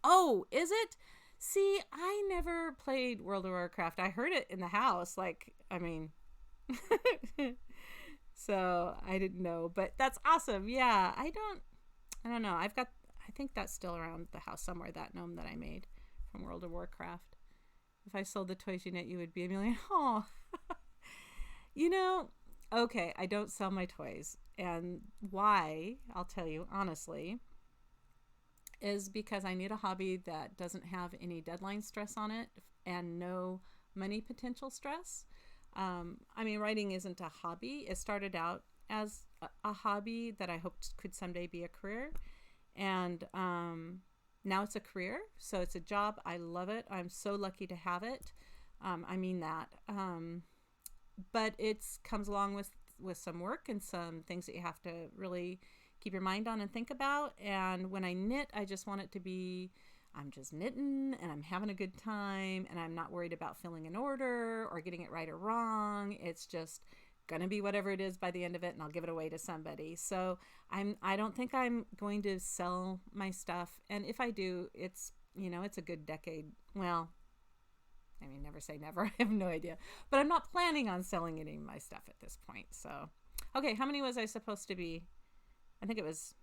Oh, is it? See, I never played World of Warcraft. I heard it in the house, like, I mean, so I didn't know, but that's awesome. Yeah, I don't know. I think that's still around the house somewhere, that gnome that I made from World of Warcraft. If I sold the toys you knit, you would be a million. Oh, you know, okay, I don't sell my toys. And why, I'll tell you honestly, is because I need a hobby that doesn't have any deadline stress on it and no money potential stress. I mean, writing isn't a hobby. It started out as a hobby that I hoped could someday be a career. And now it's a career, so it's a job. I love it. I'm so lucky to have it. I mean that. But it comes along with some work and some things that you have to really keep your mind on and think about. And when I knit, I just want it to be, I'm just knitting and I'm having a good time and I'm not worried about filling an order or getting it right or wrong. It's just gonna be whatever it is by the end of it, and I'll give it away to somebody. So I don't think I'm going to sell my stuff, and if I do, it's, you know, it's a good decade. Well, I mean, never say never. I have no idea, but I'm not planning on selling any of my stuff at this point. So okay, how many was I supposed to be? I think it was,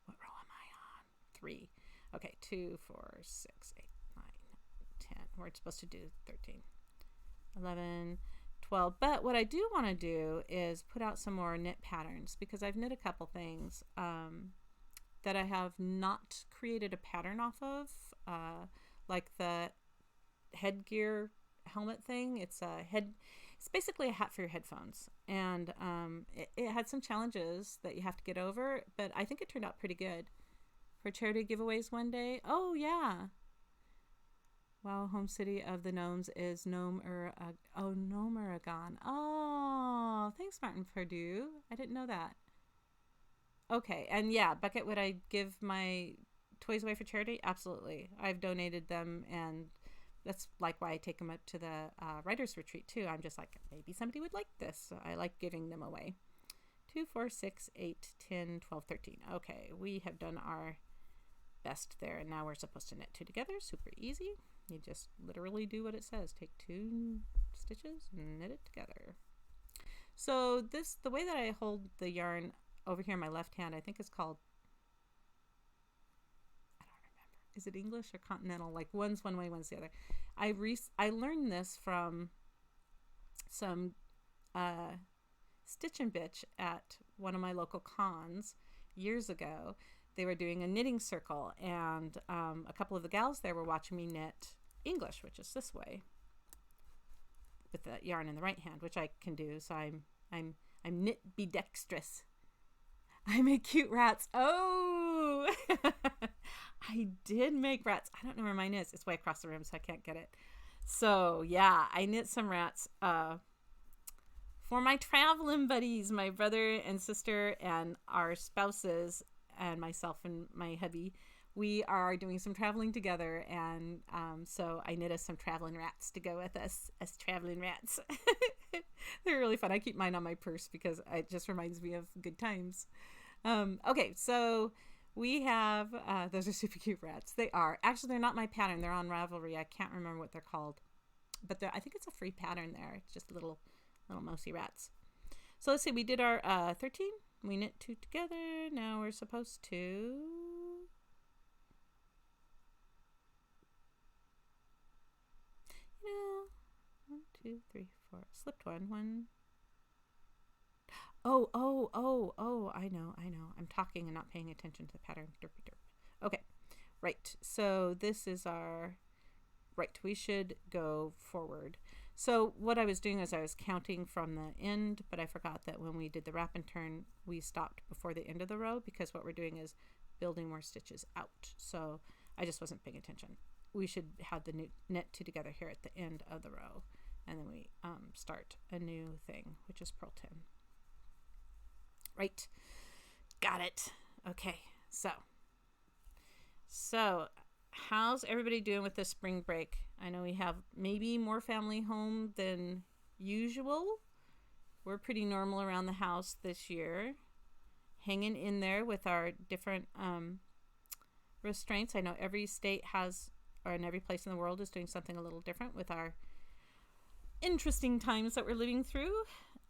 what row am I on? 3. Okay, 2, 4, 6, 8, 9, 10. We're supposed to do 13, 11, 12. But what I do want to do is put out some more knit patterns, because I've knit a couple things that I have not created a pattern off of, like the headgear helmet thing. It's basically a hat for your headphones, and it had some challenges that you have to get over, but I think it turned out pretty good for charity giveaways one day. Oh yeah. Wow, home city of the gnomes is Gnomeregan. Oh, thanks, Martin Perdue. I didn't know that. Okay, and yeah, Bucket, would I give my toys away for charity? Absolutely. I've donated them, and that's like why I take them up to the writer's retreat too. I'm just like, maybe somebody would like this. So I like giving them away. 2, 4, 6, 8, 10, 12, 13. Okay, we have done our best there, and now we're supposed to knit 2 together. Super easy. You just literally do what it says. Take 2 stitches and knit it together. So the way that I hold the yarn over here in my left hand, I think it's called, I don't remember. Is it English or continental? Like one's one way, one's the other. I learned this from some Stitch and Bitch at one of my local cons years ago. They were doing a knitting circle, and a couple of the gals there were watching me knit English, which is this way, with the yarn in the right hand, which I can do. So I'm knit bedextrous. I make cute rats. Oh, I did make rats. I don't know where mine is. It's way across the room, so I can't get it. So yeah, I knit some rats for my traveling buddies, my brother and sister and our spouses, and myself and my hubby. We are doing some traveling together, and so I knit us some traveling rats to go with us as traveling rats. They're really fun. I keep mine on my purse because it just reminds me of good times. Okay, so we have, those are super cute rats. They are. Actually, they're not my pattern. They're on Ravelry. I can't remember what they're called. But I think it's a free pattern there. It's just little mousy rats. So let's see. We did our 13. We knit 2 together. Now we're supposed to... No. 1, 2, 3, 4. Slipped one. Oh, I know. I'm talking and not paying attention to the pattern. Derpy derp. Okay, right. So this is our... Right, we should go forward. So what I was doing is I was counting from the end, but I forgot that when we did the wrap and turn, we stopped before the end of the row, because what we're doing is building more stitches out. So I just wasn't paying attention. We should have the new knit 2 together here at the end of the row, and then we start a new thing, which is purl 10. Right, got it. Okay, so how's everybody doing with this spring break? I know we have maybe more family home than usual. We're pretty normal around the house this year, hanging in there with our different restraints. I know every state has, or in every place in the world is doing something a little different with our interesting times that we're living through.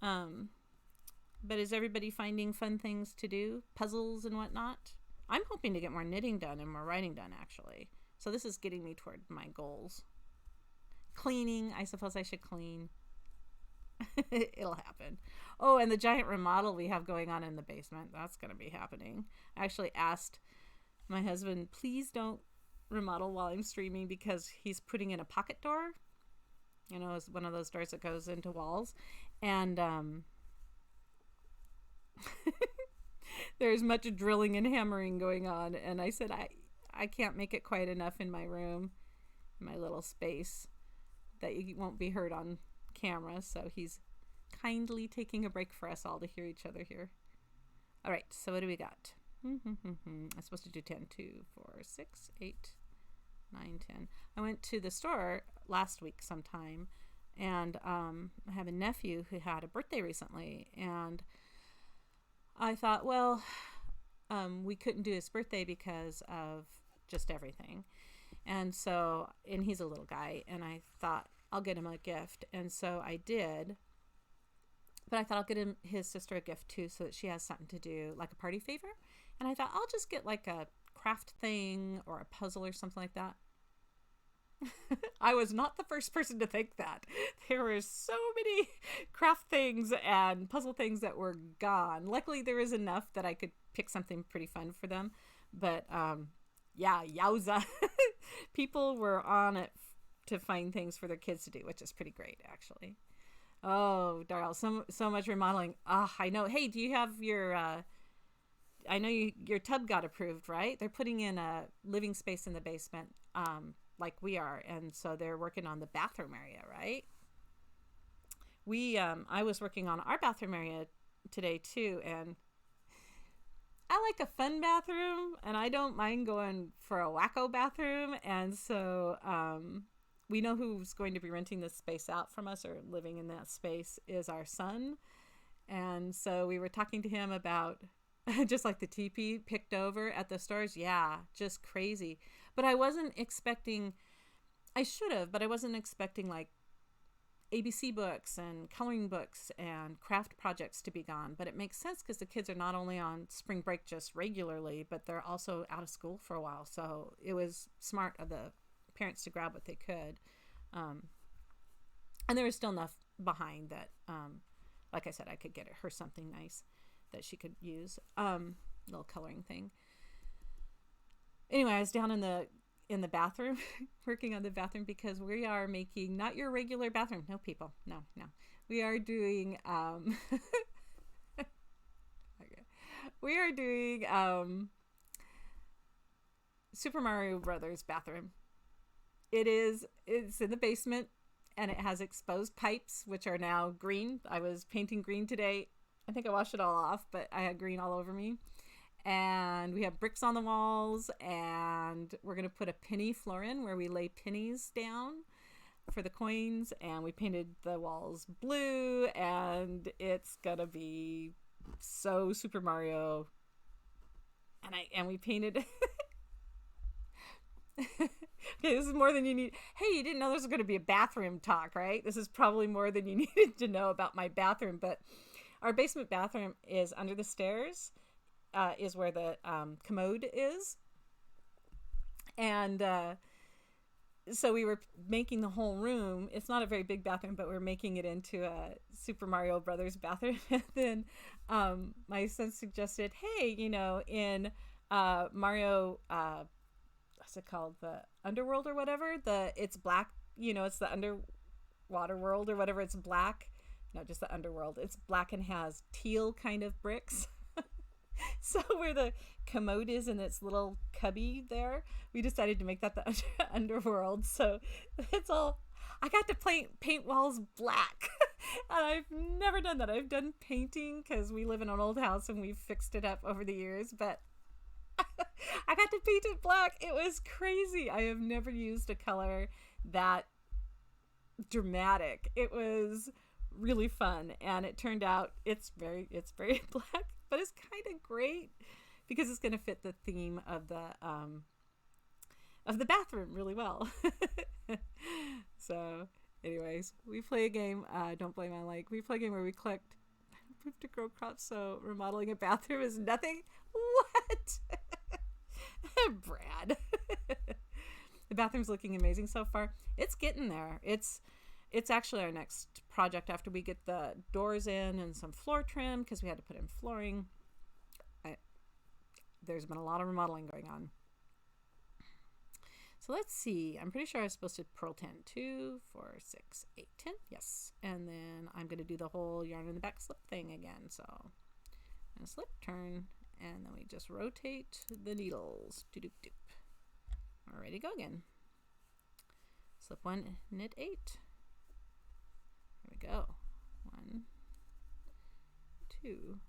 But is everybody finding fun things to do? Puzzles and whatnot? I'm hoping to get more knitting done and more writing done, actually. So this is getting me toward my goals. Cleaning, I suppose I should clean. It'll happen. Oh, and the giant remodel we have going on in the basement, that's going to be happening. I actually asked my husband, please don't remodel while I'm streaming, because he's putting in a pocket door. You know, it's one of those doors that goes into walls. And there's much drilling and hammering going on, and I said I can't make it quiet enough in my room, my little space, that you won't be heard on camera. So he's kindly taking a break for us all to hear each other here. All right, so what do we got? I'm supposed to do 10. 2, 4, 6, 8, 9, 10. I went to the store last week sometime, and I have a nephew who had a birthday recently, and I thought, well, we couldn't do his birthday because of just everything. And so, and he's a little guy, and I thought I'll get him a gift. And so I did, but I thought I'll get his sister a gift too, so that she has something to do, like a party favor. And I thought I'll just get like a craft thing or a puzzle or something like that. I was not the first person to think that. There were so many craft things and puzzle things that were gone. Luckily, there was enough that I could pick something pretty fun for them. But yeah, yowza. People were on it to find things for their kids to do, which is pretty great, actually. Oh, Darrell, so much remodeling. Ah, I know. Hey, do you have your? I know your tub got approved, right? They're putting in a living space in the basement, like we are, and so they're working on the bathroom area, right? I was working on our bathroom area today too, and I like a fun bathroom, and I don't mind going for a wacko bathroom. And so we know who's going to be renting this space out from us or living in that space is our son. And so we were talking to him about just like the teepee picked over at the stores. Yeah, just crazy. But I wasn't expecting, I should have, but I wasn't expecting like ABC books and coloring books and craft projects to be gone. But it makes sense because the kids are not only on spring break just regularly, but they're also out of school for a while. So it was smart of the parents to grab what they could. And there was still enough behind that, like I said, I could get her something nice that she could use. Little coloring thing. Anyway, I was down in the bathroom working on the bathroom because we are making not your regular bathroom. No, people. No. We are doing okay. We are doing Super Mario Brothers bathroom. It's in the basement and it has exposed pipes which are now green. I was painting green today. I think I washed it all off, but I had green all over me. And we have bricks on the walls, and we're going to put a penny floor in where we lay pennies down for the coins, and we painted the walls blue, and it's going to be so Super Mario. And we painted okay, this is more than you need. Hey, you didn't know this was going to be a bathroom talk, right? This is probably more than you needed to know about my bathroom, but our basement bathroom is under the stairs. Is where the commode is. And so we were making the whole room. It's not a very big bathroom, but we're making it into a Super Mario Brothers bathroom. And then my son suggested, hey, in Mario, what's it called? The Underworld or whatever? It's black, it's the underwater world or whatever. It's black. No, just the underworld. It's black and has teal kind of bricks. So where the commode is in its little cubby there, we decided to make that the underworld. So it's all, I got to paint walls black. And I've never done that. I've done painting because we live in an old house and we've fixed it up over the years. But I got to paint it black. It was crazy. I have never used a color that dramatic. It was really fun. And it turned out it's very black. But it's kind of great because it's going to fit the theme of the bathroom really well. So, anyways, we play a game. Don't blame my like. We play a game where we collect poop to grow crops. So remodeling a bathroom is nothing. What, Brad? The bathroom's looking amazing so far. It's getting there. It's actually our next project after we get the doors in and some floor trim because we had to put in flooring. There's been a lot of remodeling going on. So let's see. I'm pretty sure I was supposed to purl 10. 2, 4, 6, 8, 10. Yes. And then I'm going to do the whole yarn in the back slip thing again. So I'm going to slip, turn, and then we just rotate the needles. Doop doop. All ready to go again. Slip 1, knit 8. There we go. 1, 2,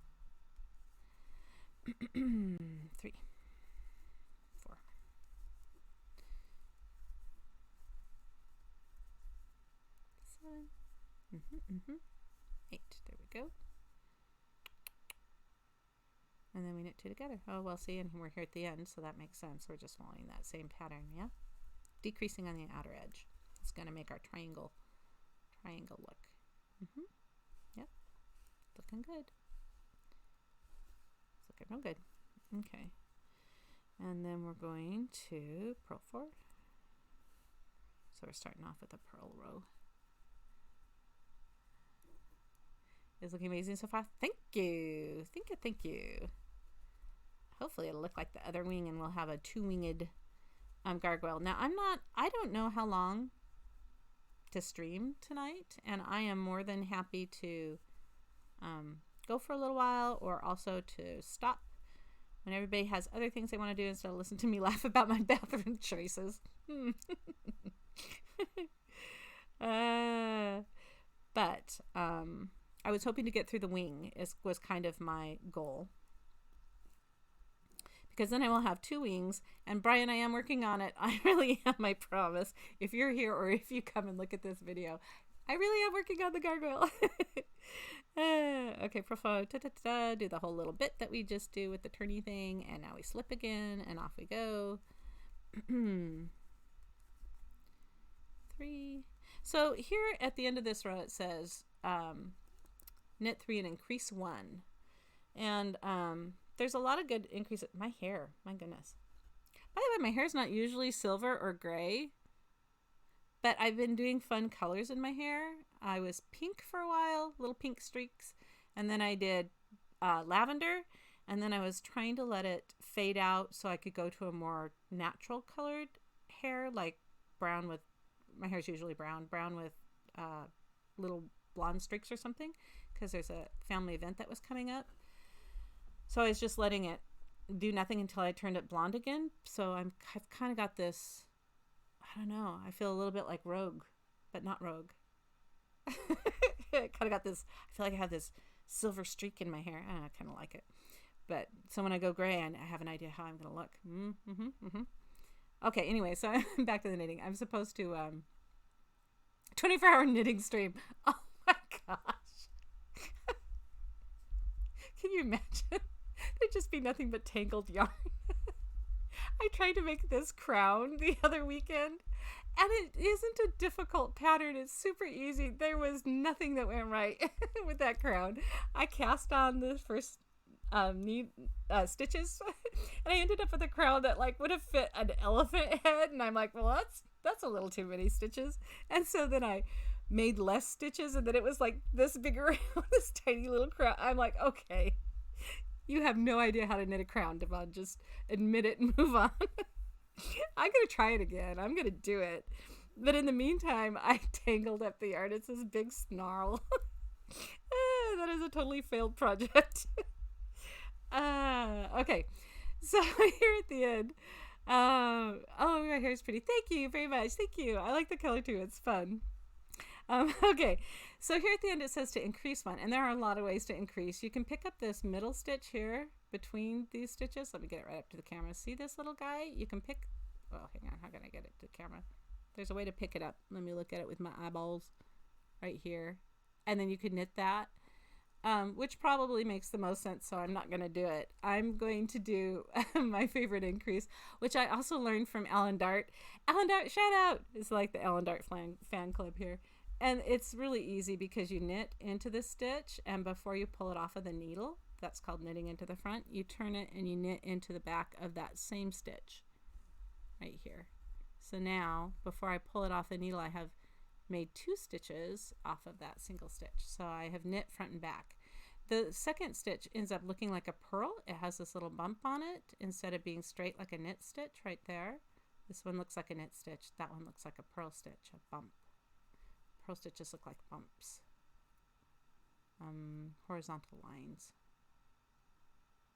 3, 4. 7. 8. There we go. And then we knit 2 together. Oh, well, see, and we're here at the end, so that makes sense. We're just following that same pattern, yeah? Decreasing on the outer edge. It's going to make our triangle look. Yep. Looking good. It's looking real good. Okay. And then we're going to purl 4. So we're starting off with a purl row. It's looking amazing so far. Thank you. Thank you. Thank you. Hopefully it'll look like the other wing and we'll have a two-winged gargoyle. Now I don't know how long to stream tonight, and I am more than happy to go for a little while, or also to stop when everybody has other things they want to do instead of listen to me laugh about my bathroom choices. But I was hoping to get through the wing was kind of my goal, because then I will have two wings. And Brian, I am working on it. I really am, I promise. If you're here or if you come and look at this video, I really am working on the gargoyle. Okay, profile, do the whole little bit that we just do with the turny thing, and now we slip again, and off we go. 3. So here at the end of this row it says knit 3 and increase 1, and there's a lot of good increase. My hair, my goodness. By the way, my hair's not usually silver or gray, but I've been doing fun colors in my hair. I was pink for a while, little pink streaks, and then I did lavender, and then I was trying to let it fade out so I could go to a more natural colored hair, like brown with, my hair's usually brown with little blonde streaks or something, because there's a family event that was coming up. So I was just letting it do nothing until I turned it blonde again. So I've kind of got this, I don't know, I feel a little bit like Rogue, but not Rogue. I kind of got this, I feel like I have this silver streak in my hair. I kind of like it. But so when I go gray, I have an idea how I'm going to look. Okay, anyway, so I'm back to the knitting. I'm supposed to 24-hour knitting stream. Oh my gosh. Can you imagine? There'd just be nothing but tangled yarn. I tried to make this crown the other weekend, and it isn't a difficult pattern. It's super easy. There was nothing that went right with that crown. I cast on the first stitches, and I ended up with a crown that like would have fit an elephant head, and I'm like, well, that's a little too many stitches. And so then I made less stitches, and then it was like this big around, this tiny little crown. I'm like, okay, you have no idea how to knit a crown, Devon. Just admit it and move on. I'm gonna try it again. I'm gonna do it. But in the meantime, I tangled up the yarn. It's this big snarl. That is a totally failed project. Okay, so here at the end, oh, my hair is pretty. Thank you very much. Thank you. I like the color too. It's fun. Okay, so here at the end it says to increase 1, and there are a lot of ways to increase. You can pick up this middle stitch here between these stitches. Let me get it right up to the camera. See this little guy? You can pick, oh, hang on, how can I get it to the camera? There's a way to pick it up. Let me look at it with my eyeballs right here, and then you could knit that. Which probably makes the most sense, so I'm not going to do it. I'm going to do my favorite increase, which I also learned from Alan Dart. Alan Dart, shout out! It's like the Alan Dart fan club here. And it's really easy because you knit into the stitch, and before you pull it off of the needle, that's called knitting into the front, you turn it and you knit into the back of that same stitch right here. So now, before I pull it off the needle, I have made 2 stitches off of that single stitch. So I have knit front and back. The second stitch ends up looking like a purl. It has this little bump on it instead of being straight like a knit stitch right there. This one looks like a knit stitch. That one looks like a purl stitch, a bump. Purl stitches look like bumps. Horizontal lines.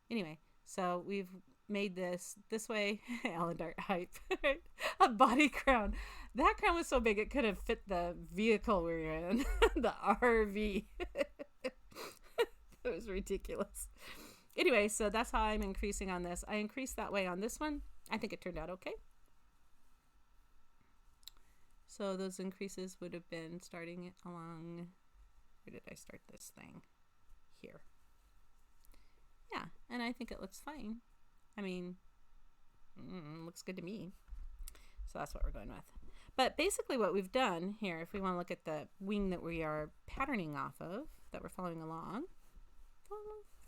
Anyway, so we've made this way. Alan Dart hype. A body crown. That crown was so big it could have fit the vehicle we were in. The RV. It was ridiculous. Anyway, so that's how I'm increasing on this. I increased that way on this one. I think it turned out okay. So those increases would have been starting it along, where did I start this thing? Here. Yeah, and I think it looks fine. I mean, looks good to me. So that's what we're going with. But basically what we've done here, if we want to look at the wing that we are patterning off of, that we're following along,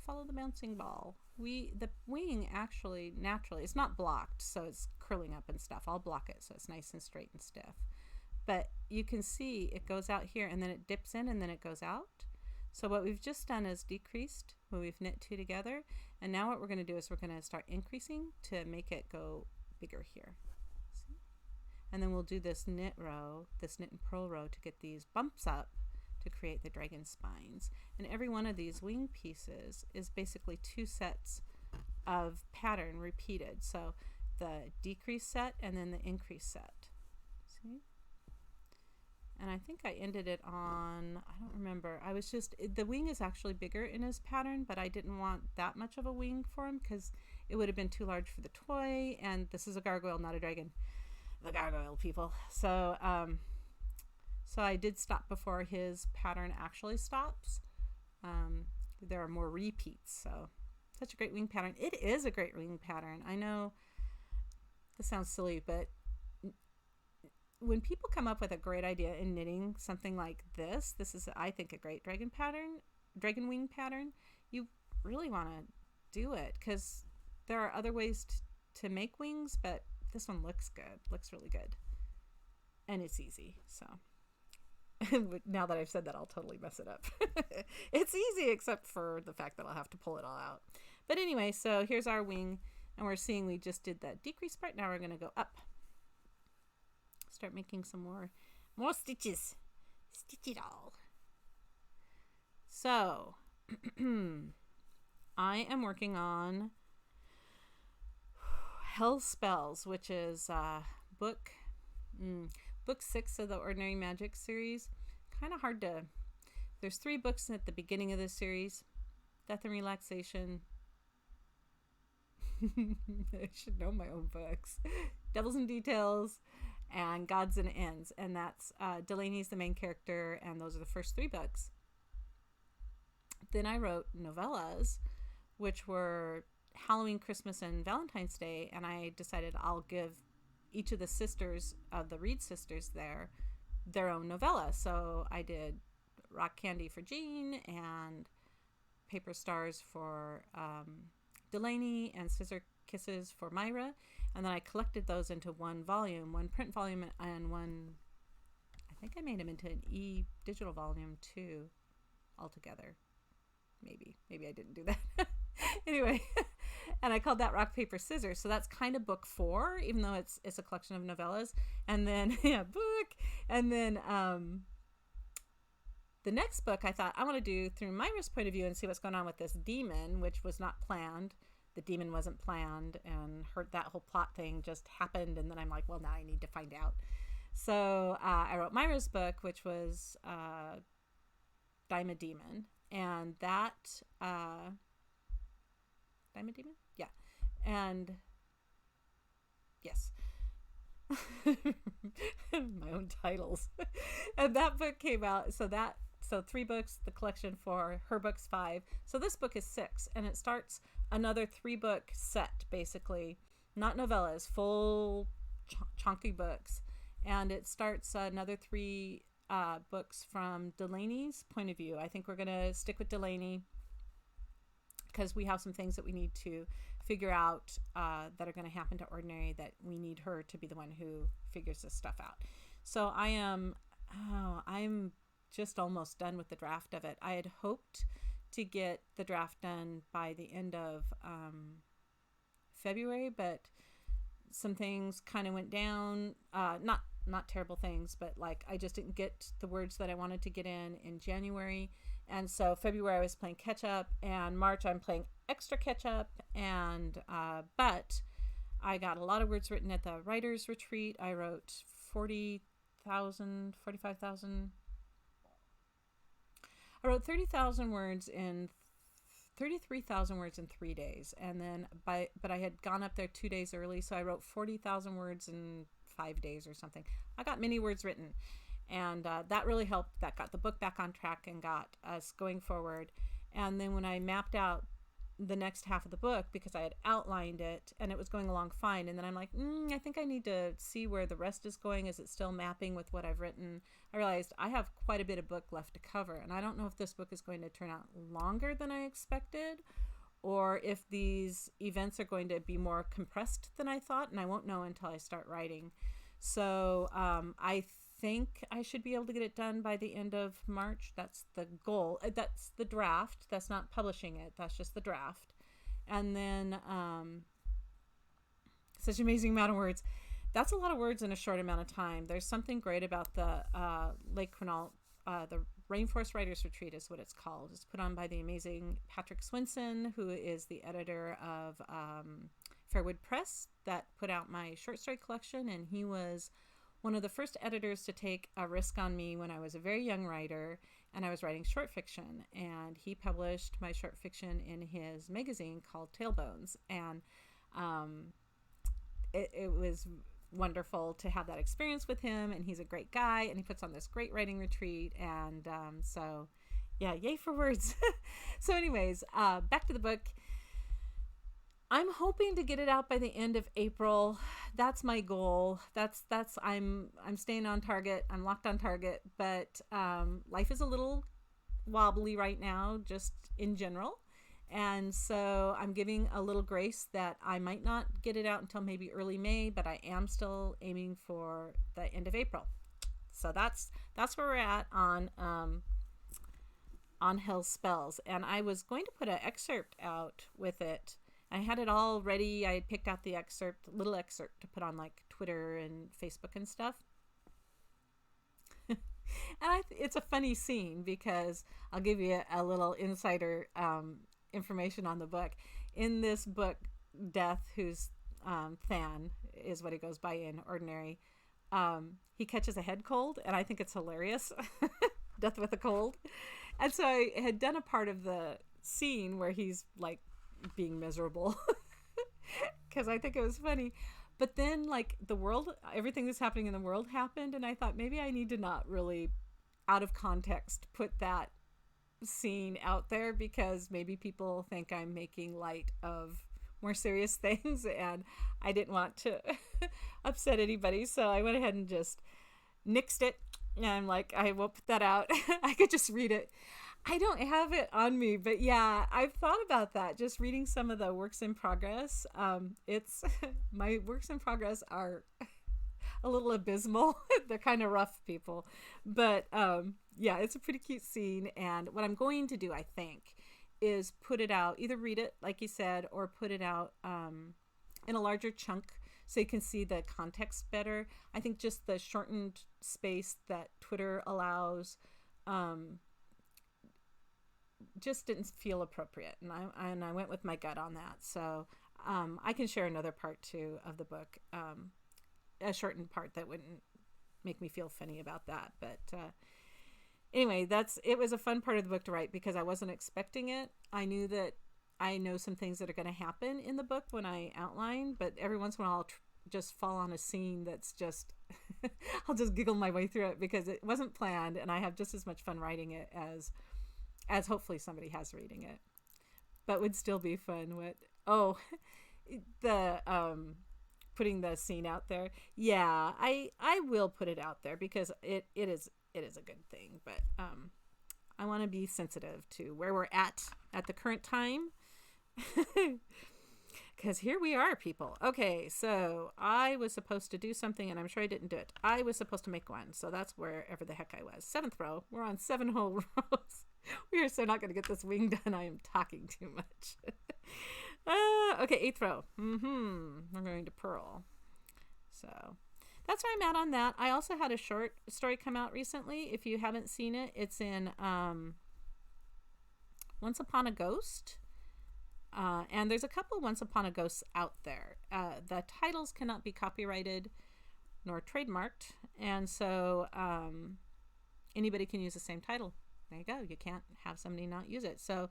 follow the bouncing ball. The wing actually, naturally, it's not blocked, so it's curling up and stuff. I'll block it so it's nice and straight and stiff. but you can see it goes out here and then it dips in and then it goes out. So what we've just done is decreased when we've knit 2 together, and now what we're going to do is we're going to start increasing to make it go bigger here. See? And then we'll do this knit row, this knit and purl row, to get these bumps up to create the dragon spines. And every one of these wing pieces is basically 2 sets of pattern repeated. So the decrease set and then the increase set. See? And I think I ended it on, I don't remember. I was just, the wing is actually bigger in his pattern, but I didn't want that much of a wing for him because it would have been too large for the toy. And this is a gargoyle, not a dragon. The gargoyle people. So, so I did stop before his pattern actually stops. There are more repeats. So such a great wing pattern. It is a great wing pattern. I know this sounds silly, but when people come up with a great idea in knitting something like this is, I think, a great dragon wing pattern. You really want to do it because there are other ways to make wings, but this one looks good, looks really good, and it's easy. So now that I've said that, I'll totally mess it up. It's easy except for the fact that I'll have to pull it all out. But anyway, so here's our wing, and we're seeing we just did that decrease part. Now we're going to go up. Start making some more stitches. Stitch it all. So I am working on Hell Spells, which is book 6 of the Ordinary Magic series. Kind of hard to, there's 3 books at the beginning of this series. Death and Relaxation. I should know my own books. Devils and Details and Gods and Ends, and that's Delaney's the main character, and those are the first 3 books. Then I wrote novellas, which were Halloween, Christmas, and Valentine's Day, and I decided I'll give each of the sisters of the Reed sisters their own novella. So I did Rock Candy for Jean and Paper Stars for Delaney and Scissor Kisses for Myra. And then I collected those into one volume, one print volume, and one, I think I made them into an digital volume too, altogether. Maybe I didn't do that. Anyway, and I called that Rock, Paper, Scissors. So that's kind of book 4, even though it's a collection of novellas. And then, book. And then the next book I thought I want to do through Myra's point of view and see what's going on with this demon, which was not planned. The demon wasn't planned, and that whole plot thing just happened, and then I'm like, well, now I need to find out. So I wrote Myra's book, which was Diamond Demon, and that Diamond Demon? Yeah. And yes. My own titles. And that book came out, so 3 books, the collection for her book's 5. So this book is 6, and it starts another 3-book set, basically. Not novellas, full chunky books. And it starts another 3 books from Delaney's point of view. I think we're going to stick with Delaney because we have some things that we need to figure out that are going to happen to Ordinary, that we need her to be the one who figures this stuff out. So I'm just almost done with the draft of it. I had hoped to get the draft done by the end of February, but some things kind of went down. Not terrible things, but like I just didn't get the words that I wanted to get in January. And so February I was playing catch up, and March I'm playing extra catch up. And but I got a lot of words written at the writer's retreat. I wrote 40,000, 45,000. I wrote 30,000 words in 33,000 words in 3 days, and then but I had gone up there 2 days early, so I wrote 40,000 words in 5 days or something. I got many words written, and that really helped. That got the book back on track and got us going forward. And then when I mapped out the next half of the book, because I had outlined it and it was going along fine, and then I'm like, I think I need to see where the rest is going. Is it still mapping with what I've written? I realized I have quite a bit of book left to cover, and I don't know if this book is going to turn out longer than I expected, or if these events are going to be more compressed than I thought, and I won't know until I start writing. So I think I should be able to get it done by the end of March. That's the goal. That's the draft. That's not publishing it. That's just the draft. And then such an amazing amount of words. That's a lot of words in a short amount of time. There's something great about the Lake Quinault, the Rainforest Writers Retreat is what it's called. It's put on by the amazing Patrick Swinson, who is the editor of Fairwood Press that put out my short story collection. And he was one of the first editors to take a risk on me when I was a very young writer and I was writing short fiction. And he published my short fiction in his magazine called Tailbones. And it was wonderful to have that experience with him, and he's a great guy, and he puts on this great writing retreat, and so yeah, yay for words. So anyways, back to the book. I'm hoping to get it out by the end of April. That's my goal. I'm staying on target. I'm locked on target, but life is a little wobbly right now, just in general. And so I'm giving a little grace that I might not get it out until maybe early May, but I am still aiming for the end of April. So that's where we're at on Hell's Spells. And I was going to put an excerpt out with it. I had it all ready. I had picked out the little excerpt to put on like Twitter and Facebook and stuff. And it's a funny scene because I'll give you a little insider information on the book. In this book, Death, who's Than is what he goes by in Ordinary, he catches a head cold, and I think it's hilarious. Death with a cold. And so I had done a part of the scene where he's like being miserable because I think it was funny. But then like everything that's happening in the world happened, and I thought maybe I need to not really out of context put that scene out there because maybe people think I'm making light of more serious things, and I didn't want to upset anybody, so I went ahead and just nixed it, and I'm like, I won't put that out. I could just read it. I don't have it on me, but yeah, I've thought about that, just reading some of the works in progress. It's my works in progress are a little abysmal. They're kind of rough, people, but yeah, it's a pretty cute scene. And what I'm going to do, I think, is put it out, either read it like you said, or put it out in a larger chunk so you can see the context better. I think just the shortened space that Twitter allows just didn't feel appropriate, and I went with my gut on that. So I can share another part too of the book, a shortened part that wouldn't make me feel funny about that. But anyway, it was a fun part of the book to write because I wasn't expecting it. I knew that I know some things that are going to happen in the book when I outline, but every once in a while I'll just fall on a scene that's just I'll just giggle my way through it because it wasn't planned, and I have just as much fun writing it as hopefully somebody has reading it. But would still be fun. The putting the scene out there. Yeah, I will put it out there because it is a good thing, but I want to be sensitive to where we're at the current time. Because here we are, people. Okay, so I was supposed to do something, and I'm sure I didn't do it. I was supposed to make one, so that's wherever the heck I was. 7th row. We're on 7 whole rows. We are so not going to get this wing done. I am talking too much. Okay, 8th row. We're going to purl. So that's where I'm at on that. I also had a short story come out recently. If you haven't seen it, it's in Once Upon a Ghost. And there's a couple Once Upon a Ghosts out there. The titles cannot be copyrighted nor trademarked, and so anybody can use the same title. There you go. You can't have somebody not use it. So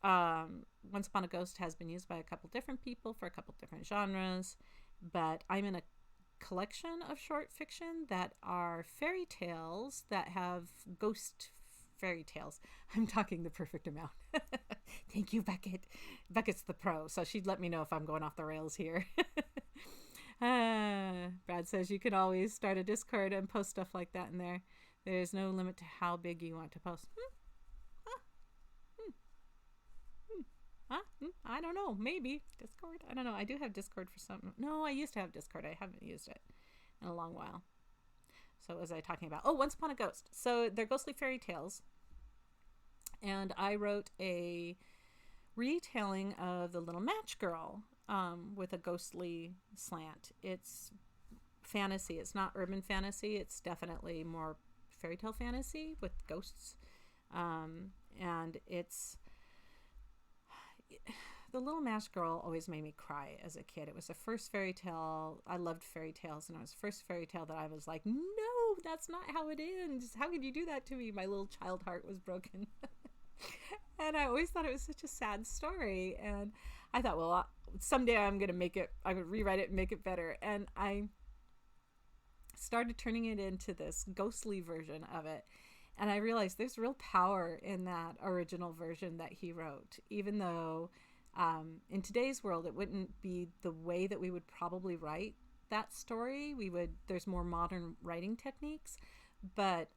Once Upon a Ghost has been used by a couple different people for a couple different genres, but I'm in a collection of short fiction that are fairy tales that have ghost fairy tales. I'm talking the perfect amount. Thank you, Beckett. Beckett's the pro, so she'd let me know if I'm going off the rails here. Brad says you can always start a Discord and post stuff like that in there. There's no limit to how big you want to post. I don't know. Maybe Discord. I don't know. I do have Discord for some. No, I used to have Discord. I haven't used it in a long while. So what was I talking about? Oh, Once Upon a Ghost. So they're ghostly fairy tales. And I wrote a retelling of The Little Match Girl with a ghostly slant. It's fantasy. It's not urban fantasy. It's definitely more fairy tale fantasy with ghosts. And it's... The Little Match Girl always made me cry as a kid. It was the first fairy tale. I loved fairy tales, and it was the first fairy tale that I was like, no, that's not how it ends. How could you do that to me? My little child heart was broken. And I always thought it was such a sad story. And I thought, well, someday I'm going to make it, I would rewrite it and make it better. And I started turning it into this ghostly version of it. And I realized there's real power in that original version that he wrote, even though in today's world, it wouldn't be the way that we would probably write that story. There's more modern writing techniques, but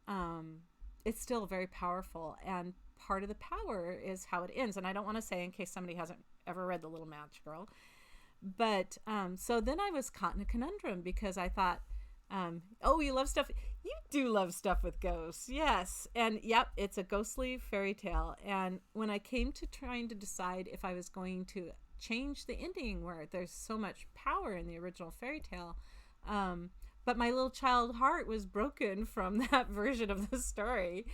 it's still very powerful. And part of the power is how it ends. And I don't want to say, in case somebody hasn't ever read The Little Match Girl, but so then I was caught in a conundrum because I thought, oh, you love stuff. You do love stuff with ghosts. Yes. And yep, it's a ghostly fairy tale. And when I came to trying to decide if I was going to change the ending where there's so much power in the original fairy tale, but my little child heart was broken from that version of the story,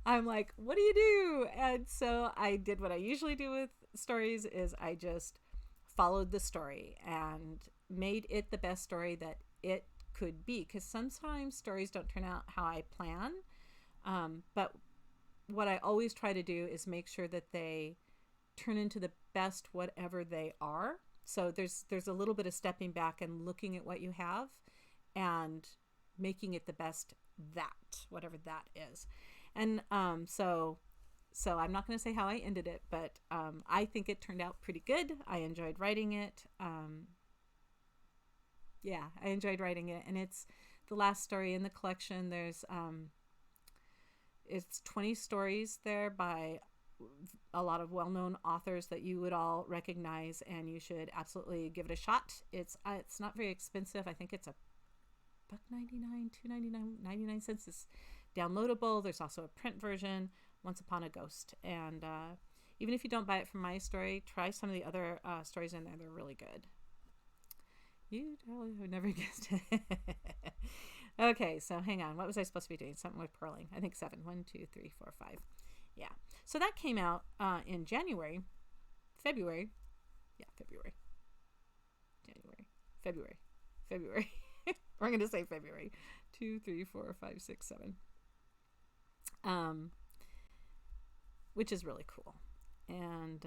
I'm like, what do you do? And so I did what I usually do with stories is I just followed the story and made it the best story that it could be, because sometimes stories don't turn out how I plan, but what I always try to do is make sure that they turn into the best whatever they are. So there's a little bit of stepping back and looking at what you have and making it the best that whatever that is. And so I'm not going to say how I ended it, but I think it turned out pretty good. I enjoyed writing it. Yeah, I enjoyed writing it, and it's the last story in the collection. There's it's 20 stories there by a lot of well-known authors that you would all recognize, and you should absolutely give it a shot. It's not very expensive. I think it's $1.99, $2.99, 99 cents. It's downloadable. There's also a print version, Once Upon a Ghost, and even if you don't buy it from my story, try some of the other stories in there. They're really good. You totally have never guessed it. Okay, so hang on. What was I supposed to be doing? Something with purling. I think 7. 1, 2, 3, 4, 5. Yeah. So that came out in February. Yeah, February. We're going to say February. 2, 3, 4, 5, 6, 7. Which is really cool. And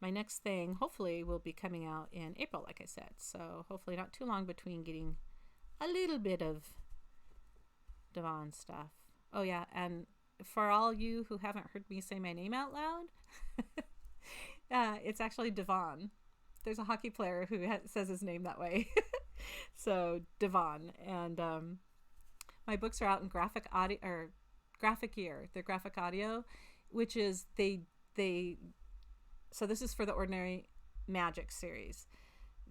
my next thing hopefully will be coming out in April, like I said. So hopefully not too long between getting a little bit of Devon stuff. Oh yeah, and for all you who haven't heard me say my name out loud, it's actually Devon. There's a hockey player who says his name that way. So Devon. And my books are out in graphic audio or graphic year. They're graphic audio, which is so this is for the Ordinary Magic series.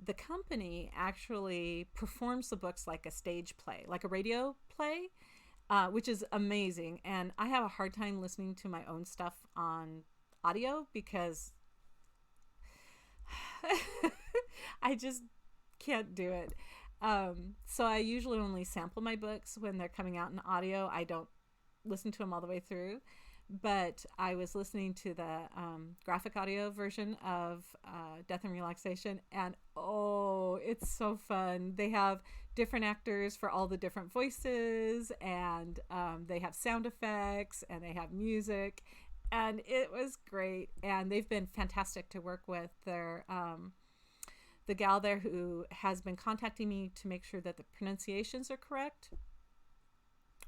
The company actually performs the books like a stage play, like a radio play, which is amazing. And I have a hard time listening to my own stuff on audio because I just can't do it. So I usually only sample my books when they're coming out in audio. I don't listen to them all the way through. But I was listening to the graphic audio version of Death and Relaxation, and oh, it's so fun. They have different actors for all the different voices, and they have sound effects, and they have music, and it was great. And they've been fantastic to work with. They're the gal there who has been contacting me to make sure that the pronunciations are correct.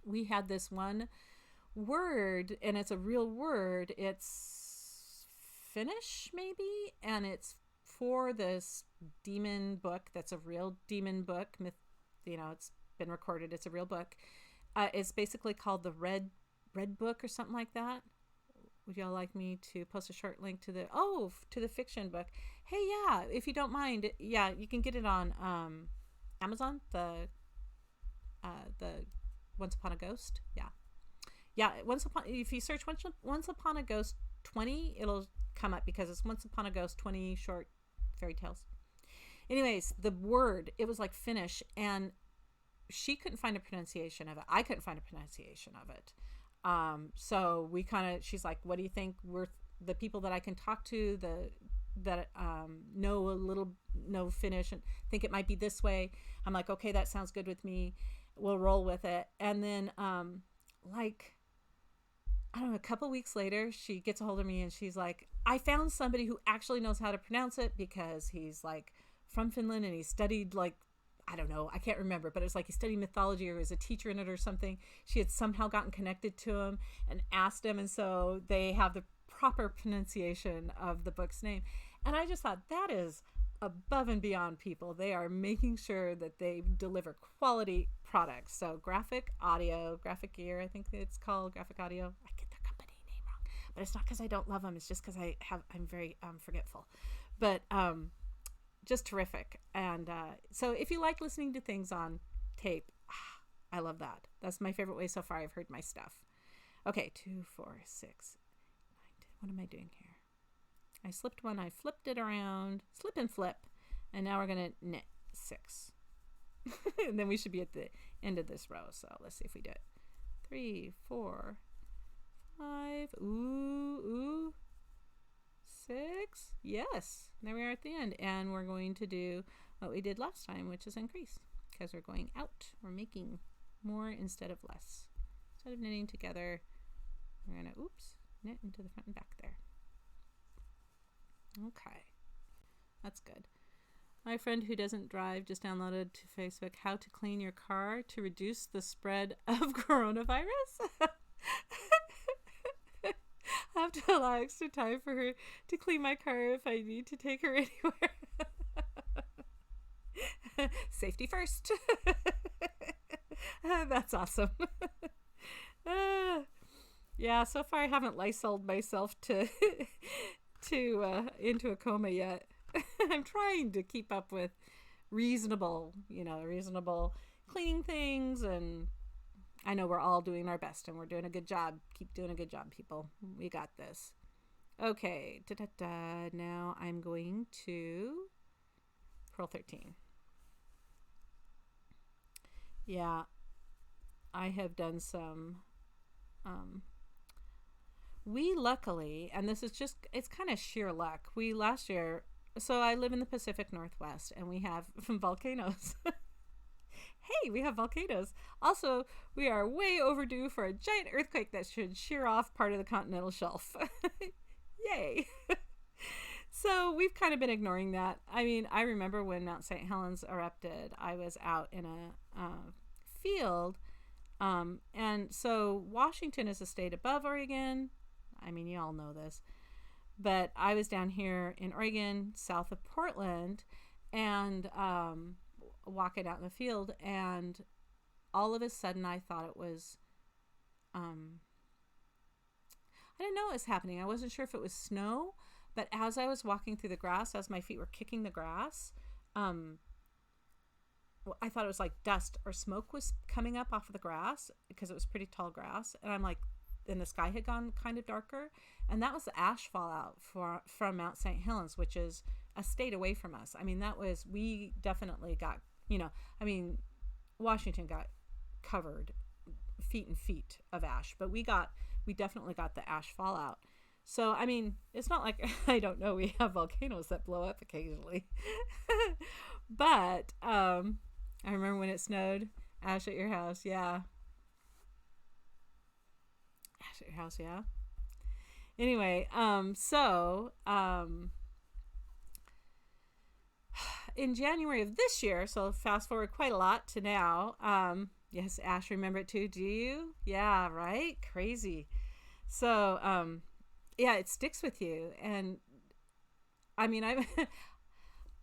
We had this one word, and it's a real word. It's Finnish maybe, and it's for this demon book that's a real demon book. It's been recorded. It's a real book. It's basically called the Red Book or something like that. Would y'all like me to post a short link to the fiction book? Hey, yeah, if you don't mind, yeah, you can get it on Amazon. the Once Upon a Ghost. Yeah. If you search Once Upon a Ghost 20, it'll come up because it's Once Upon a Ghost 20 short fairy tales. Anyways, the word, it was like Finnish, and she couldn't find a pronunciation of it. I couldn't find a pronunciation of it. So she's like, what do you think? We're the people that I can talk to, that know Finnish and think it might be this way. I'm like, okay, that sounds good with me. We'll roll with it. And then, I don't know, a couple weeks later, she gets a hold of me and she's like, I found somebody who actually knows how to pronounce it because he's like from Finland and he studied like, I don't know, I can't remember, but it was like he studied mythology or was a teacher in it or something. She had somehow gotten connected to him and asked him. And so they have the proper pronunciation of the book's name. And I just thought that is above and beyond people. They are making sure that they deliver quality products. So graphic gear, I think it's called graphic audio. I get their company name wrong, but it's not because I don't love them. It's just because I'm very forgetful, but just terrific. And so if you like listening to things on tape, I love that. That's my favorite way so far I've heard my stuff. Okay, 2, 4, 6, 9, 10. What am I doing here? I slipped one, I flipped it around, slip and flip, and now we're going to knit 6. And then we should be at the end of this row. So let's see if we do it. 3, 4, 5, ooh, 6. Yes, there we are at the end. And we're going to do what we did last time, which is increase, because we're going out. We're making more instead of less. Instead of knitting together, we're going to, knit into the front and back there. Okay, that's good. My friend who doesn't drive just downloaded to Facebook how to clean your car to reduce the spread of coronavirus. I have to allow extra time for her to clean my car if I need to take her anywhere. Safety first. That's awesome. Yeah, so far I haven't Lysoled myself to into a coma yet. I'm trying to keep up with reasonable cleaning things, and I know we're all doing our best and we're doing a good job. Keep doing a good job, people. We got this. Okay, now I'm going to purl 13. Yeah, I have done some we luckily, and this is just, it's kind of sheer luck. Last year, so I live in the Pacific Northwest and we have volcanoes. Hey, we have volcanoes. Also, we are way overdue for a giant earthquake that should shear off part of the continental shelf. Yay. So we've kind of been ignoring that. I mean, I remember when Mount St. Helens erupted, I was out in a field. And so Washington is a state above Oregon. I mean, you all know this, but I was down here in Oregon, south of Portland, and walking out in the field, and all of a sudden I thought it was, I didn't know what was happening. I wasn't sure if it was snow, but as I was walking through the grass, as my feet were kicking the grass, I thought it was like dust or smoke was coming up off of the grass because it was pretty tall grass. And I'm like, and the sky had gone kind of darker. And that was the ash fallout from Mount St. Helens, which is a state away from us. I mean, we definitely got, Washington got covered feet and feet of ash, but we definitely got the ash fallout. So, I mean, it's not like I don't know we have volcanoes that blow up occasionally. But I remember when it snowed. Ash at your house, yeah. Ash at your house, yeah. Anyway, in January of this year, so fast forward quite a lot to now. Yes, Ash, remember it too, do you? Yeah, right? Crazy. So, yeah, it sticks with you. And I mean,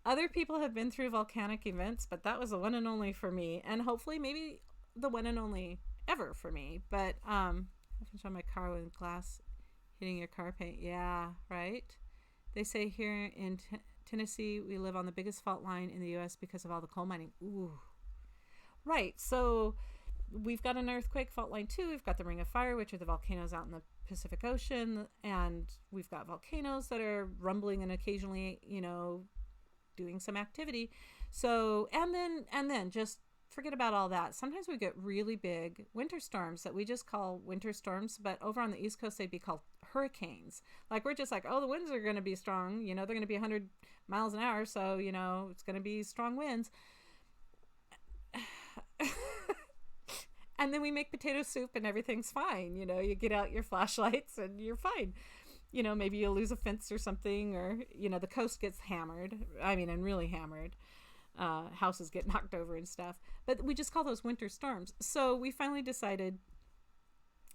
other people have been through volcanic events, but that was the one and only for me, and hopefully maybe the one and only ever for me. But I finished on my car with glass hitting your car paint. Yeah, right. They say here in Tennessee we live on the biggest fault line in the U.S. because of all the coal mining. Ooh, right. So we've got an earthquake fault line too. We've got the Ring of Fire, which are the volcanoes out in the Pacific Ocean, and we've got volcanoes that are rumbling and occasionally, doing some activity. So, and then just forget about all that. Sometimes we get really big winter storms that we just call winter storms, but over on the East Coast, they'd be called hurricanes. Like, we're just like, oh, the winds are going to be strong. They're going to be 100 miles an hour. So, it's going to be strong winds. And then we make potato soup and everything's fine. You get out your flashlights and you're fine. Maybe you'll lose a fence or something, or, the coast gets hammered. And really hammered. Houses get knocked over and stuff. But we just call those winter storms. So we finally decided,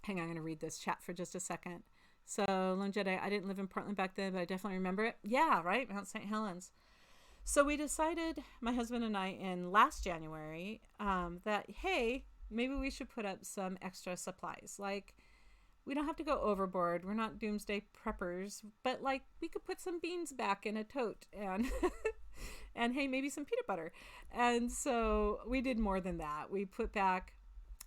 hang on, I'm going to read this chat for just a second. So, Lone Jedi, I didn't live in Portland back then, but I definitely remember it. Yeah, right? Mount St. Helens. So we decided, my husband and I, in last January, that, hey, maybe we should put up some extra supplies. Like, we don't have to go overboard. We're not doomsday preppers, but like, we could put some beans back in a tote and, and hey, maybe some peanut butter. And so we did more than that. We put back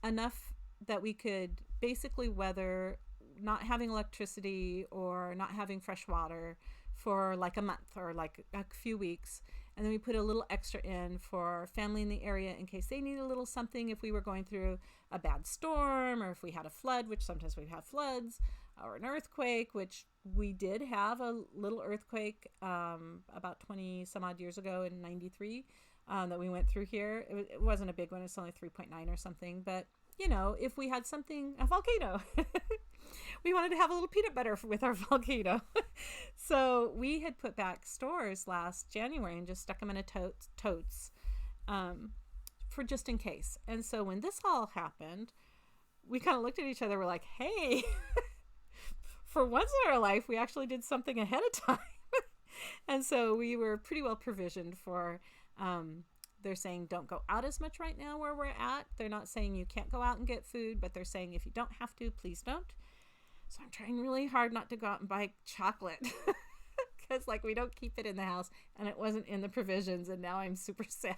enough that we could basically weather not having electricity or not having fresh water for like a month or like a few weeks. And then we put a little extra in for family in the area in case they need a little something if we were going through a bad storm, or if we had a flood, which sometimes we'd have floods, or an earthquake, which we did have a little earthquake about 20 some odd years ago in 93 that we went through here. It wasn't a big one. It's only 3.9 or something. But, if we had something, a volcano, we wanted to have a little peanut butter with our volcano. So we had put back stores last January and just stuck them in a totes for just in case. And so when this all happened, we kind of looked at each other. We're like, hey, for once in our life, we actually did something ahead of time. And so we were pretty well provisioned for, they're saying don't go out as much right now where we're at. They're not saying you can't go out and get food, but they're saying if you don't have to, please don't. So I'm trying really hard not to go out and buy chocolate because like we don't keep it in the house and it wasn't in the provisions, and now I'm super sad.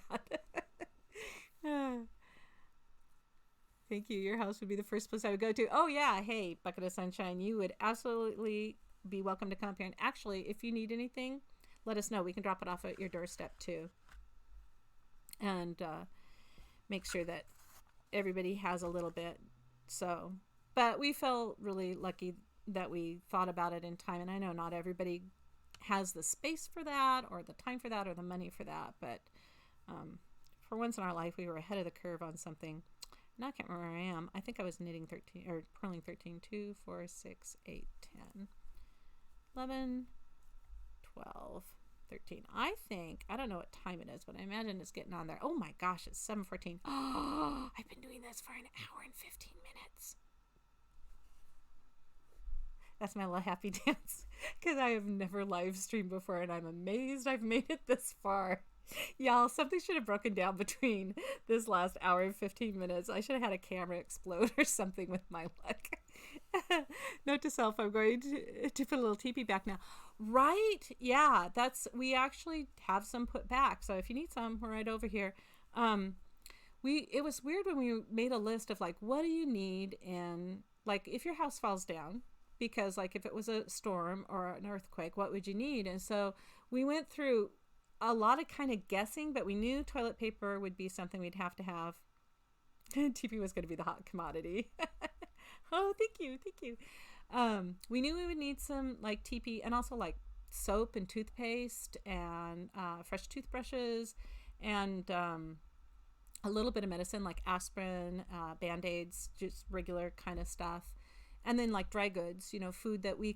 Thank you. Your house would be the first place I would go to. Oh yeah. Hey, Bucket of Sunshine, you would absolutely be welcome to come up here. And actually, if you need anything, let us know. We can drop it off at your doorstep too. And make sure that everybody has a little bit. So, but we felt really lucky that we thought about it in time. And I know not everybody has the space for that or the time for that or the money for that. But for once in our life, we were ahead of the curve on something. Now I can't remember where I am. I think I was knitting 13 or purling 13, 2, 4, 6, 8, 10, 11, 12, 13. I don't know what time it is, but I imagine it's getting on there. Oh my gosh, it's 7:14. Oh, I've been doing this for an hour and 15 minutes. That's my little happy dance because I have never live streamed before and I'm amazed I've made it this far. Y'all, something should have broken down between this last hour and 15 minutes. I should have had a camera explode or something with my luck. Note to self, I'm going to put a little teepee back now. Right? Yeah, we actually have some put back. So if you need some, we're right over here. It was weird when we made a list of like, what do you need in, like, if your house falls down, because like if it was a storm or an earthquake, what would you need? And so we went through a lot of kind of guessing, but we knew toilet paper would be something we'd have to have. TP was going to be the hot commodity. Oh, thank you. We knew we would need some like TP and also like soap and toothpaste and fresh toothbrushes and a little bit of medicine like aspirin, Band-Aids, just regular kind of stuff. And then like dry goods, food that we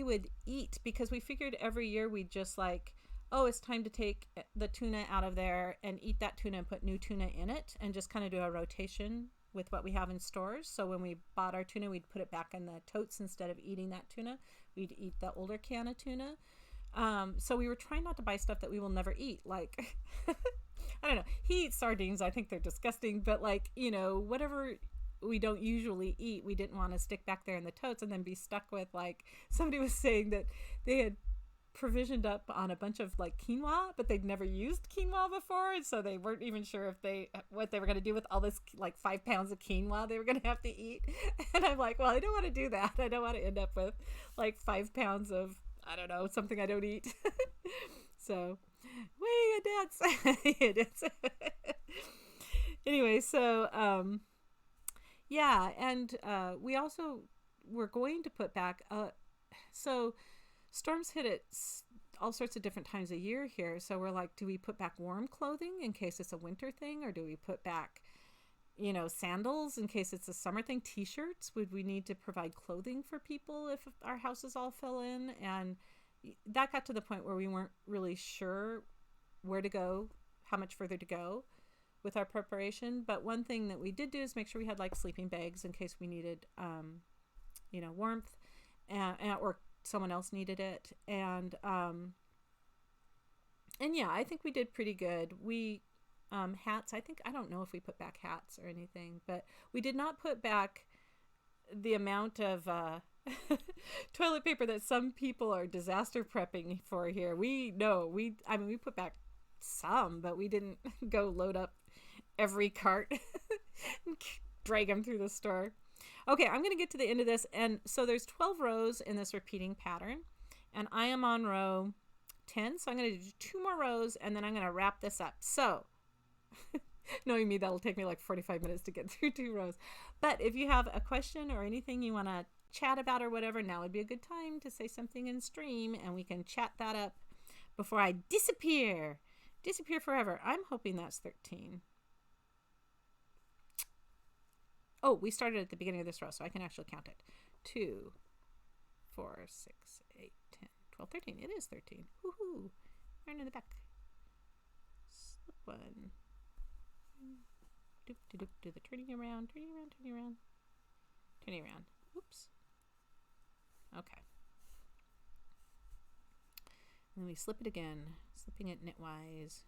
would eat, because we figured every year we'd just like, oh, it's time to take the tuna out of there and eat that tuna and put new tuna in it and just kind of do a rotation with what we have in stores. So when we bought our tuna, we'd put it back in the totes instead of eating that tuna. We'd eat the older can of tuna. So we were trying not to buy stuff that we will never eat. Like, I don't know. He eats sardines. I think they're disgusting. But like, whatever we don't usually eat, we didn't want to stick back there in the totes and then be stuck with, like, somebody was saying that they had provisioned up on a bunch of like quinoa, but they'd never used quinoa before, and so they weren't even sure if what they were going to do with all this like 5 pounds of quinoa they were going to have to eat. And I'm like, well, I don't want to do that. I don't want to end up with like 5 pounds of, I don't know, something I don't eat. So a dance. Anyway, so yeah, and we also were going to put back so storms hit at all sorts of different times of year here. So we're like, do we put back warm clothing in case it's a winter thing? Or do we put back, sandals in case it's a summer thing? T-shirts? Would we need to provide clothing for people if our houses all fell in? And that got to the point where we weren't really sure where to go, how much further to go with our preparation. But one thing that we did do is make sure we had like sleeping bags in case we needed, warmth or someone else needed it. And yeah, I think we did pretty good. We hats, I don't know if we put back hats or anything, but we did not put back the amount of toilet paper that some people are disaster prepping for here. We put back some, but we didn't go load up every cart and drag them through the store. Okay, I'm going to get to the end of this. And so there's 12 rows in this repeating pattern, and I am on row 10. So I'm going to do 2 more rows, and then I'm going to wrap this up. So knowing me, that'll take me like 45 minutes to get through 2 rows. But if you have a question or anything you want to chat about or whatever, now would be a good time to say something in stream, and we can chat that up before I disappear forever. I'm hoping that's 13. Oh, we started at the beginning of this row, so I can actually count it. 2, 4, 6, 8, 10, 12, 13. It is 13. Woohoo! Right in the back. Slip one. Do the turning around. Oops. Okay. And then we slip it again, slipping it knitwise.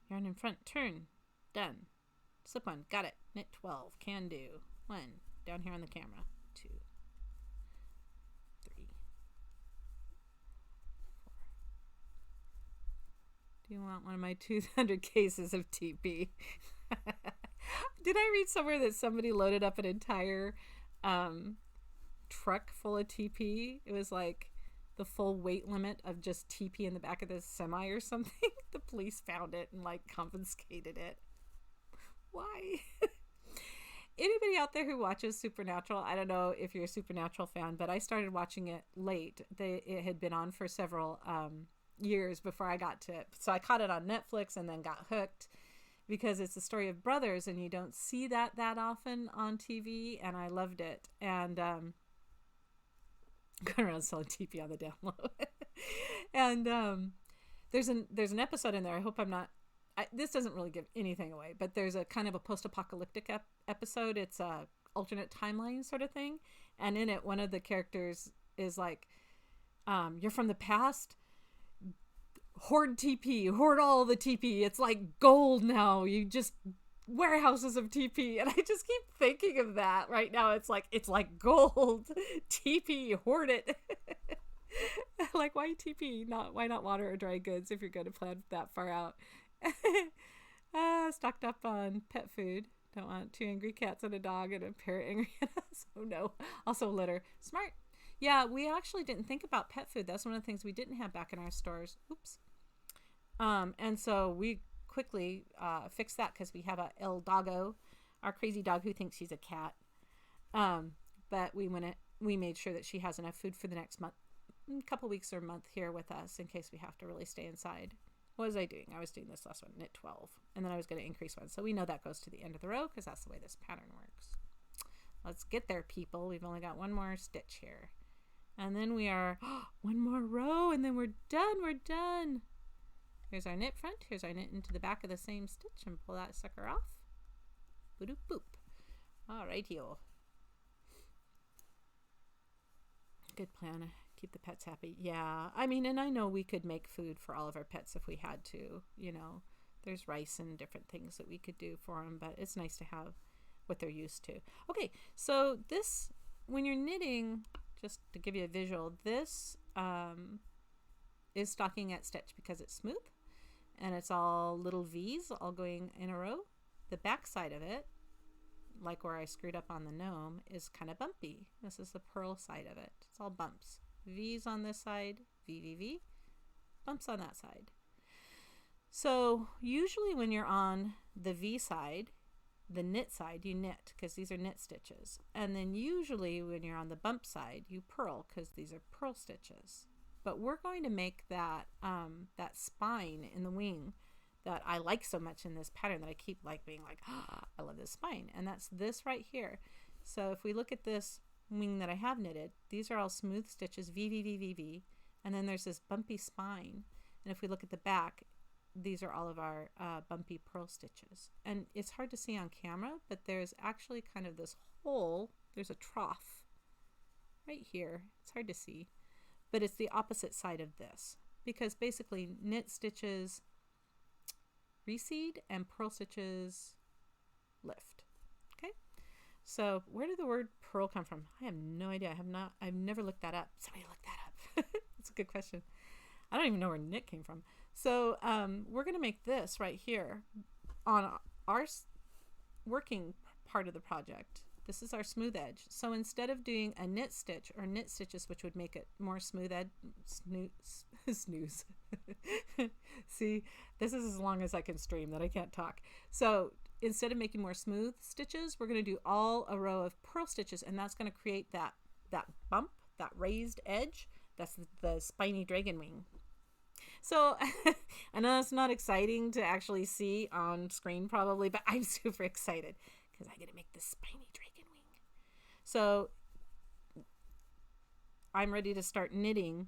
Yarn in front, turn, done. Slip one, got it. Knit 12, can do. 1, down here on the camera. 2, 3, 4. Do you want one of my 200 cases of TP? Did I read somewhere that somebody loaded up an entire truck full of TP? It was like the full weight limit of just TP in the back of this semi or something. The police found it and like confiscated it. Why? Anybody out there who watches Supernatural, I don't know if you're a Supernatural fan, but I started watching it late. It had been on for several years before I got to it. So I caught it on Netflix and then got hooked because it's a story of brothers and you don't see that often on TV, and I loved it. And going around selling TP on the down low. And there's an episode in there. I hope I'm not. This doesn't really give anything away, but there's a kind of a post-apocalyptic episode. It's a alternate timeline sort of thing, and in it, one of the characters is like, "You're from the past. Hoard TP. Hoard all the TP. It's like gold now. You just." Warehouses of TP, and I just keep thinking of that right now. It's like gold. TP, hoard it. Like, why TP? Why not water or dry goods if you're going to plan that far out? Stocked up on pet food. Don't want 2 angry cats and a dog and a pair of angry animals. Oh no. Also litter. Smart. Yeah, we actually didn't think about pet food. That's one of the things we didn't have back in our stores. Oops. And so we quickly fix that because we have a El Doggo, our crazy dog who thinks she's a cat. But we made sure that she has enough food for the next month, couple weeks or month here with us in case we have to really stay inside. What was I doing? I was doing this last one, knit 12, and then I was going to increase 1. So we know that goes to the end of the row because that's the way this pattern works. Let's get there, people. We've only got 1 more stitch here. And then we are 1 more row, and then we're done. Here's our knit front. Here's our knit into the back of the same stitch and pull that sucker off. Boop boop. All right, yo. Good plan. Keep the pets happy. Yeah, I mean, and I know we could make food for all of our pets if we had to. There's rice and different things that we could do for them, but it's nice to have what they're used to. Okay, so this, when you're knitting, just to give you a visual, this is stockinette stitch because it's smooth and it's all little V's all going in a row. The back side of it, like where I screwed up on the gnome, is kind of bumpy. This is the purl side of it. It's all bumps. V's on this side, V, V, V, bumps on that side. So usually when you're on the V side, the knit side, you knit because these are knit stitches. And then usually when you're on the bump side, you purl because these are purl stitches. But we're going to make that, that spine in the wing that I like so much in this pattern that I keep like being like, oh, I love this spine. And that's this right here. So if we look at this wing that I have knitted, these are all smooth stitches, V, V, V, V, V. And then there's this bumpy spine. And if we look at the back, these are all of our bumpy purl stitches. And it's hard to see on camera, but there's actually kind of this hole. There's a trough right here. It's hard to see, but it's the opposite side of this because basically knit stitches recede and purl stitches lift. Okay, so where did the word purl come from? I have no idea. I've never looked that up. Somebody look that up. That's a good question. I don't even know where knit came from. So we're going to make this right here on our working part of the project. This is our smooth edge. So instead of doing a knit stitch or knit stitches, which would make it more smooth edge, snooze. See, this is as long as I can stream that I can't talk. So instead of making more smooth stitches, we're going to do all a row of purl stitches, and that's going to create that bump, that raised edge. That's the spiny dragon wing. So I know it's not exciting to actually see on screen probably, but I'm super excited because I get to make this spiny dragon wing. So I'm ready to start knitting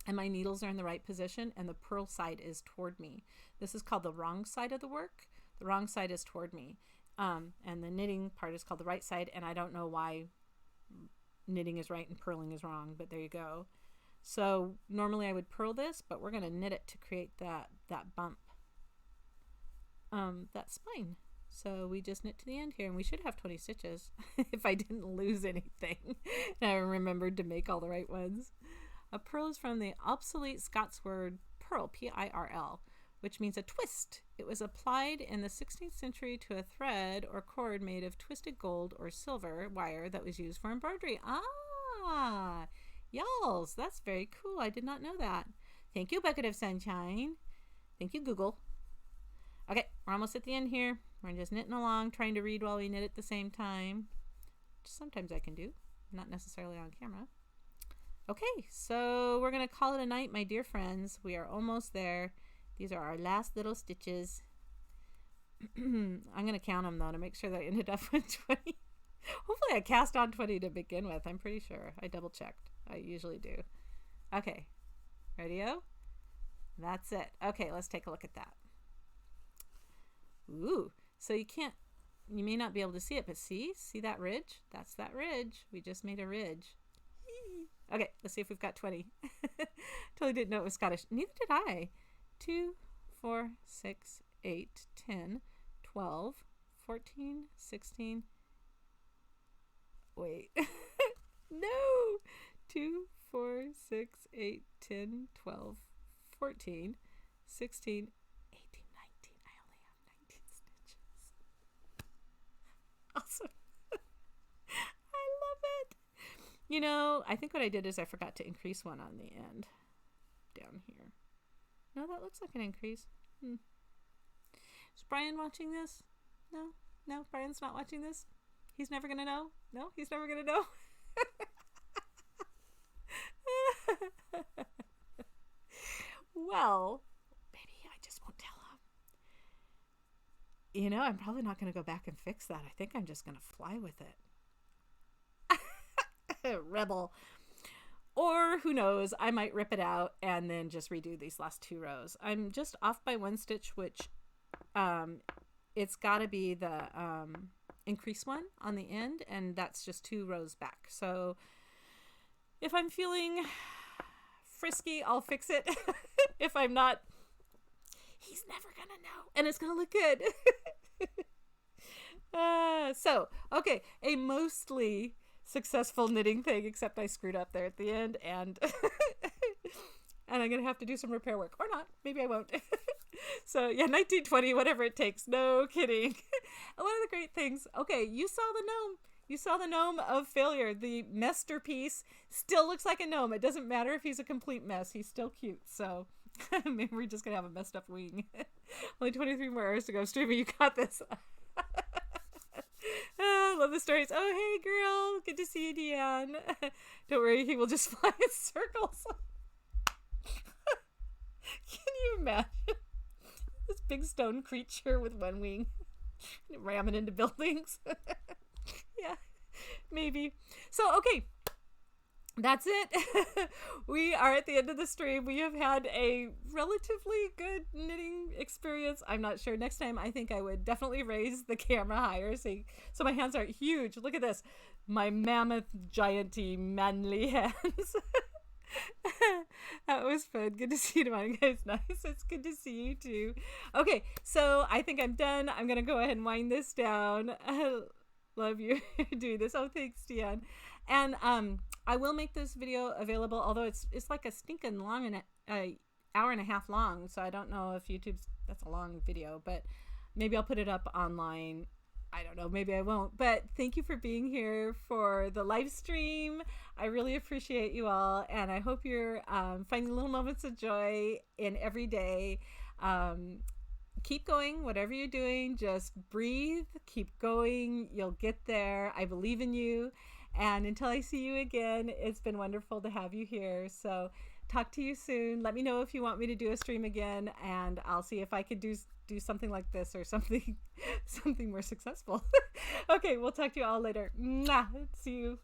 and my needles are in the right position and the purl side is toward me. This is called the wrong side of the work. The wrong side is toward me. And the knitting part is called the right side, and I don't know why knitting is right and purling is wrong, but there you go. So normally I would purl this, but we're going to knit it to create that bump, that spine. So we just knit to the end here, and we should have 20 stitches if I didn't lose anything. And I remembered to make all the right ones. A purl is from the obsolete Scots word purl, P-I-R-L, which means a twist. It was applied in the 16th century to a thread or cord made of twisted gold or silver wire that was used for embroidery. Ah, y'alls, that's very cool. I did not know that. Thank you, Bucket of Sunshine. Thank you, Google. Okay, we're almost at the end here. We're just knitting along, trying to read while we knit at the same time. Which sometimes I can do, not necessarily on camera. Okay, so we're going to call it a night, my dear friends. We are almost there. These are our last little stitches. I'm going to count them, though, to make sure that I ended up with 20. Hopefully I cast on 20 to begin with. I'm pretty sure. I double-checked. I usually do. Okay, ready-o? That's it. Okay, let's take a look at that. Ooh, so you may not be able to see it, but see that ridge? That's that ridge. We just made a ridge. Okay, let's see if we've got 20. Totally didn't know it was Scottish. Neither did I. 2, 4, 6, 8, 10, 12, 14, 16. Wait. No. 2, 4, 6, 8, 10, 12, 14, 16, 18, 19. I only have 19 stitches. Awesome. I love it. You know, I think what I did is I forgot to increase one on the end down here. No, that looks like an increase. Is Brian watching this? No, Brian's not watching this. He's never going to know. No, he's never going to know. Well, maybe I just won't tell him. You know, I'm probably not going to go back and fix that. I think I'm just going to fly with it. Rebel. Or who knows, I might rip it out and then just redo these last 2 rows. I'm just off by 1 stitch, which it's got to be the increase one on the end, and that's just 2 rows back. So if I'm feeling frisky, I'll fix it. If I'm not, he's never gonna know, and it's gonna look good. So, okay, a mostly successful knitting thing, except I screwed up there at the end, and and I'm gonna have to do some repair work, or not. Maybe I won't. So yeah, 1920, whatever it takes. No kidding. One of the great things. Okay, you saw the gnome. You saw the gnome of failure. The masterpiece still looks like a gnome. It doesn't matter if he's a complete mess. He's still cute. So maybe we're just gonna have a messed up wing. Only 23 more hours to go. Streamer, you got this. Oh, love the stories. Oh, hey, girl. Good to see you, Deanne. Don't worry, he will just fly in circles. Can you imagine this big stone creature with one wing ramming into buildings? Yeah, maybe. So, okay. That's it. We are at the end of the stream. We have had a relatively good knitting experience. I'm not sure. Next time, I think I would definitely raise the camera higher so my hands aren't huge. Look at this. My mammoth, gianty, manly hands. That was fun. Good to see you tomorrow, guys. Nice. It's good to see you too. Okay, so I think I'm done. I'm going to go ahead and wind this down. I love you doing this. Oh, thanks, Dion. And I will make this video available, although it's like a stinking long and a hour and a half long. So I don't know if that's a long video, but maybe I'll put it up online. I don't know, maybe I won't, but thank you for being here for the live stream. I really appreciate you all, and I hope you're finding little moments of joy in every day. Keep going, whatever you're doing, just breathe, keep going, you'll get there. I believe in you, and until I see you again, it's been wonderful to have you here. So talk to you soon. Let me know if you want me to do a stream again, and I'll see if I could do something like this or something more successful. Okay, we'll talk to you all later. Mwah. See you.